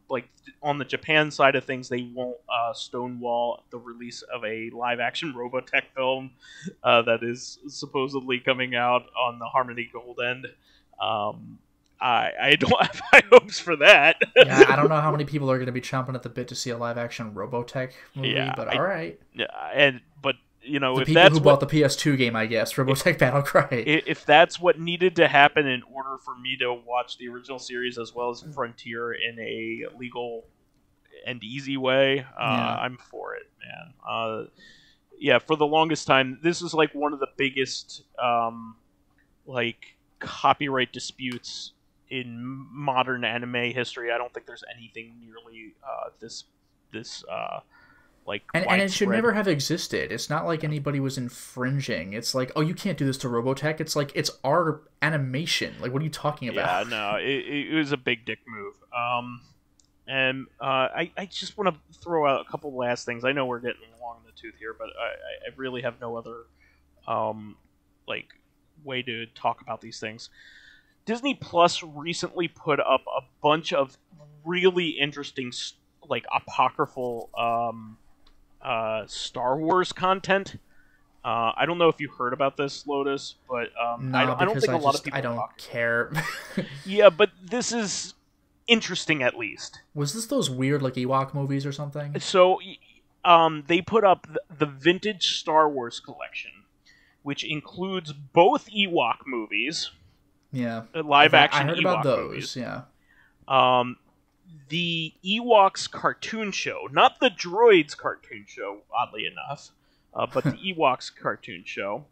like on the Japan side of things, they won't stonewall the release of a live action Robotech film that is supposedly coming out on the Harmony Gold end. I don't have high hopes for that. Yeah, I don't know how many people are going to be chomping at the bit to see a live-action Robotech movie, but all right. Yeah, but you know, the if people that's who bought the PS2 game, I guess, Robotech Battle Cry. If that's what needed to happen in order for me to watch the original series as well as Frontier in a legal and easy way, I'm for it, man. Yeah, for the longest time, this is like one of the biggest like copyright disputes in modern anime history. I don't think there's anything nearly this like and it should never have existed. It's not like anybody was infringing. It's like, oh, you can't do this to Robotech. It's like, it's our animation. Like, what are you talking about? Yeah, no, it was a big dick move. And I just want to throw out a couple last things. I know we're getting long in the tooth here, but I really have no other like way to talk about these things. Disney Plus recently put up a bunch of really interesting, like, apocryphal Star Wars content. I don't know if you heard about this, Lotus, but I don't think a lot of people. I don't care. Yeah, but this is interesting, at least. Was this those weird like Ewok movies or something? So, they put up the vintage Star Wars collection, which includes both Ewok movies. Yeah, live action. I heard Ewok about those. Movies. Yeah. The Ewoks cartoon show, not the Droids cartoon show, oddly enough, but the Ewoks cartoon show.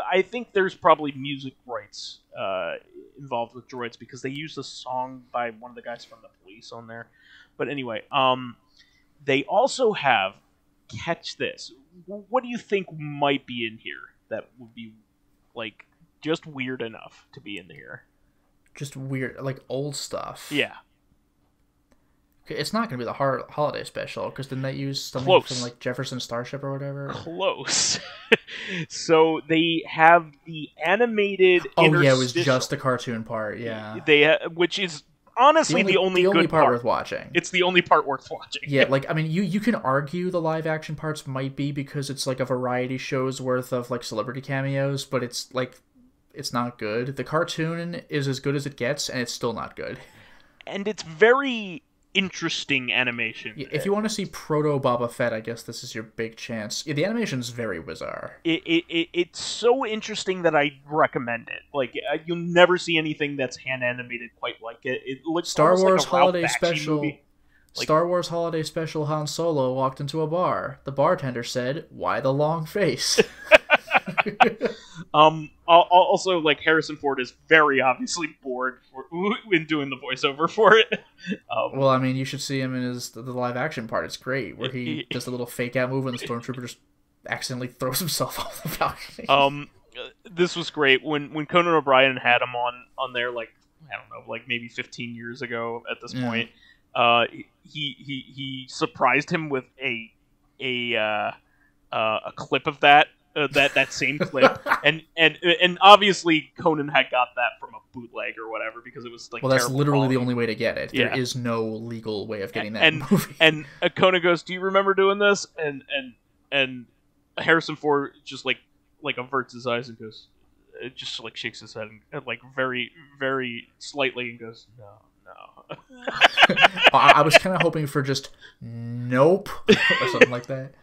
I think there's probably music rights involved with Droids because they used a song by one of the guys from the Police on there. But anyway, they also have, catch this, what do you think might be in here that would be like just weird enough to be in here? Just weird, like old stuff. Yeah. It's not going to be the holiday special, because didn't they use something Close. from like Jefferson Starship or whatever? Close. So they have the animated. Oh yeah, it was just the cartoon part. Yeah, which is honestly the only good part worth watching. It's the only part worth watching. Yeah, like I mean, you can argue the live action parts might be because it's like a variety show's worth of like celebrity cameos, but it's like it's not good. The cartoon is as good as it gets, and it's still not good. And it's very interesting animation. Yeah, if you want to see proto Boba Fett, I guess this is your big chance. Yeah, the animation's very bizarre. It's so interesting that I recommend it. Like you'll never see anything that's hand animated quite like it. It looks Star Wars like a Holiday Ralph Bakshi Special. Movie. Star Wars Holiday Special Han Solo walked into a bar. The bartender said, "Why the long face?" Also, like Harrison Ford is very obviously bored in doing the voiceover for it. Well, I mean, you should see him in the live action part. It's great, where he does a little fake out move and the stormtrooper just accidentally throws himself off the balcony. This was great when Conan O'Brien had him on there, like I don't know, like maybe 15 years ago at this point. He surprised him with a clip of that same clip, and obviously Conan had got that from a bootleg or whatever because it was like. Well, that's literally the only way to get it. There is no legal way of getting that movie. And Conan goes, "Do you remember doing this?" And Harrison Ford just like averts his eyes and goes, just like shakes his head and like very very slightly and goes, "No." I was kind of hoping for just nope or something like that.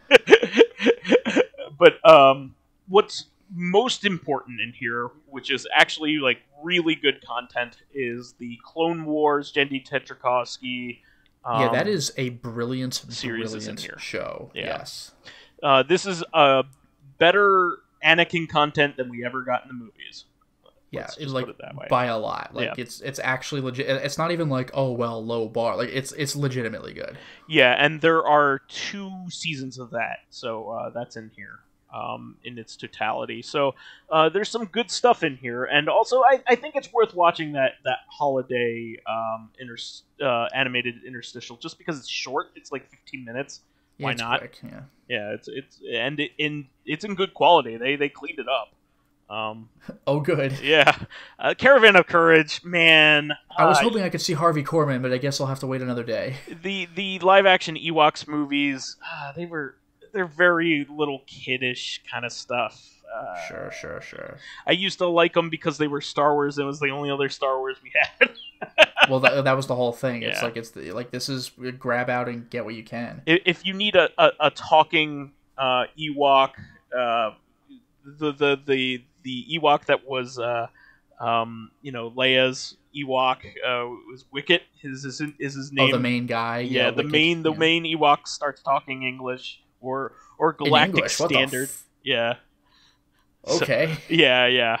But what's most important in here, which is actually like really good content, is the Clone Wars Jendy Tetrakovsky. Yeah, that is a brilliant show. Yeah. Yes. This is a better Anakin content than we ever got in the movies. Yeah, Let's it's like put it that way. by a lot. Like it's actually legit. It's not even like, oh well, low bar. Like it's legitimately good. Yeah, and there are 2 seasons of that, so that's in here in its totality. So there's some good stuff in here, and also I think it's worth watching that holiday animated interstitial just because it's short. It's like 15 minutes. Why not? Quick, yeah. Yeah, it's in good quality. They cleaned it up. Oh, good. Yeah. Caravan of Courage, man. I was hoping I could see Harvey Korman, but I guess I'll have to wait another day. The live action Ewoks movies, they're very little kiddish kind of stuff. Sure. I used to like them because they were Star Wars. It was the only other Star Wars we had. Well, that was the whole thing. Yeah. It's like this is grab out and get what you can. If you need a talking Ewok, the Ewok that was Leia's Ewok was Wicket. Is his name? Oh, the main guy. Yeah, the main Ewok starts talking English or Galactic Standard. Yeah. Okay. So, yeah.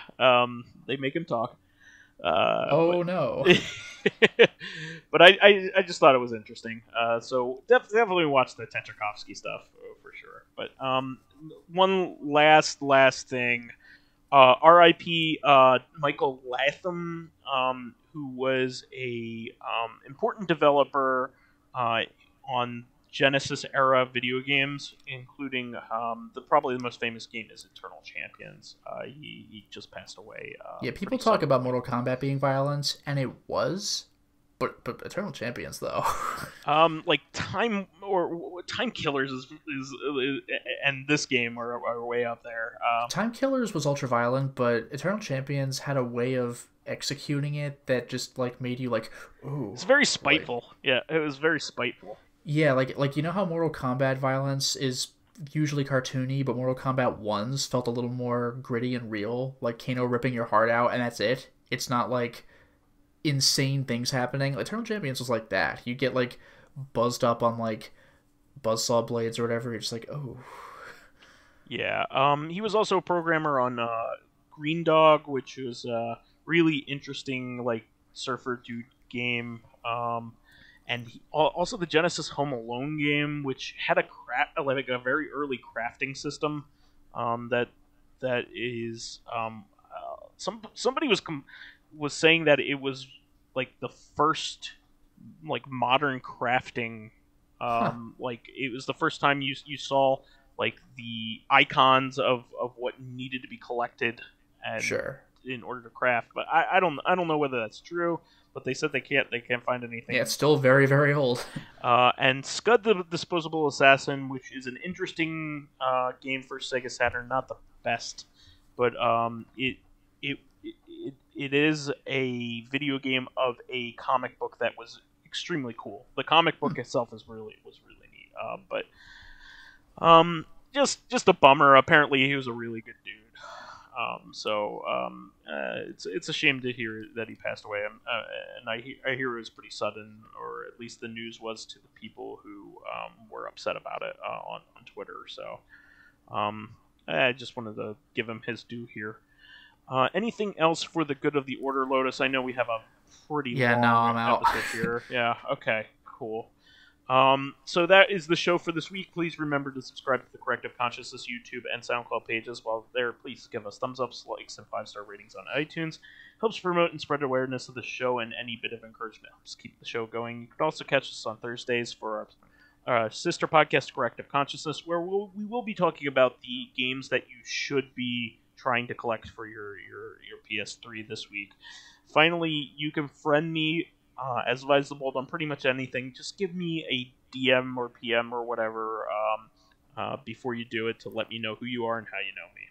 They make him talk. No. But I just thought it was interesting. So definitely watch the Tetrakovsky stuff for sure. But one last thing. R.I.P. Michael Latham, who was a important developer on Genesis era video games, including probably the most famous game is Eternal Champions. He just passed away. People talk about Mortal Kombat being violence, and it was, but Eternal Champions though. Like Time Killers is and this game are way up there. Time Killers was ultra violent, but Eternal Champions had a way of executing it that just like made you like, ooh. It's very spiteful. Yeah, it was very spiteful. Yeah, like you know how Mortal Kombat violence is usually cartoony, but Mortal Kombat 1's felt a little more gritty and real, like Kano ripping your heart out, and that's it. It's not like insane things happening. Eternal Champions was like that. You get like buzzed up on like buzzsaw blades or whatever. You're just like, oh. Yeah. He was also a programmer on Green Dog, which was a really interesting like surfer dude game. And also the Genesis Home Alone game, which had a very early crafting system that is somebody was saying that it was like the first like modern crafting. Like it was the first time you saw like the icons of what needed to be collected and Sure. in order to craft. But I don't know whether that's true. But they said they can't find anything. Yeah, it's still very, very old. And Scud the Disposable Assassin, which is an interesting game for Sega Saturn, not the best, but it is a video game of a comic book that was extremely cool. The comic book itself was really neat, but just a bummer. Apparently, he was a really good dude. It's a shame to hear that he passed away, and I hear it was pretty sudden, or at least the news was to the people who were upset about it on Twitter. So I just wanted to give him his due here. Anything else for the good of the order, Lotus? I know we have a pretty long episode here. Yeah, okay, cool. So that is the show for this week. Please remember to subscribe to the Corrective Consciousness YouTube and SoundCloud pages. While there, please give us thumbs ups, likes, and 5-star ratings on iTunes. Helps promote and spread awareness of the show, and any bit of encouragement helps keep the show going. You can also catch us on Thursdays for our sister podcast, Corrective Consciousness, where we will be talking about the games that you should be trying to collect for your PS3 this week. Finally, you can friend me as vysethebold on pretty much anything. Just give me a DM or PM or whatever before you do it to let me know who you are and how you know me.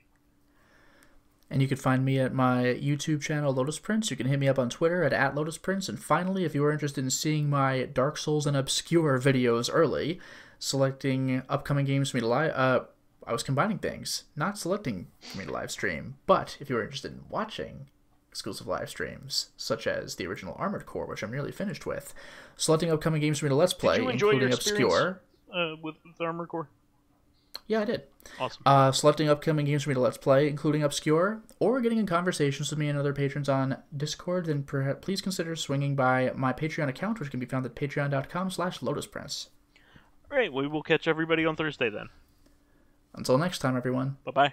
And you can find me at my YouTube channel, Lotus Prince. You can hit me up on Twitter at Lotus Prince. And finally, if you are interested in seeing my Dark Souls and Obscure videos early, selecting upcoming games for me to live... I was combining things, not selecting for me to live stream. But if you are interested in watching exclusive live streams, such as the original Armored Core, which I'm nearly finished with, selecting upcoming games for me to Let's Play, including Obscure. With Armored Core? Yeah, I did. Awesome. Selecting upcoming games for me to Let's Play, including Obscure, or getting in conversations with me and other patrons on Discord, then please consider swinging by my Patreon account, which can be found at patreon.com/LotusPrince. All right, we will catch everybody on Thursday then. Until next time, everyone. Bye-bye.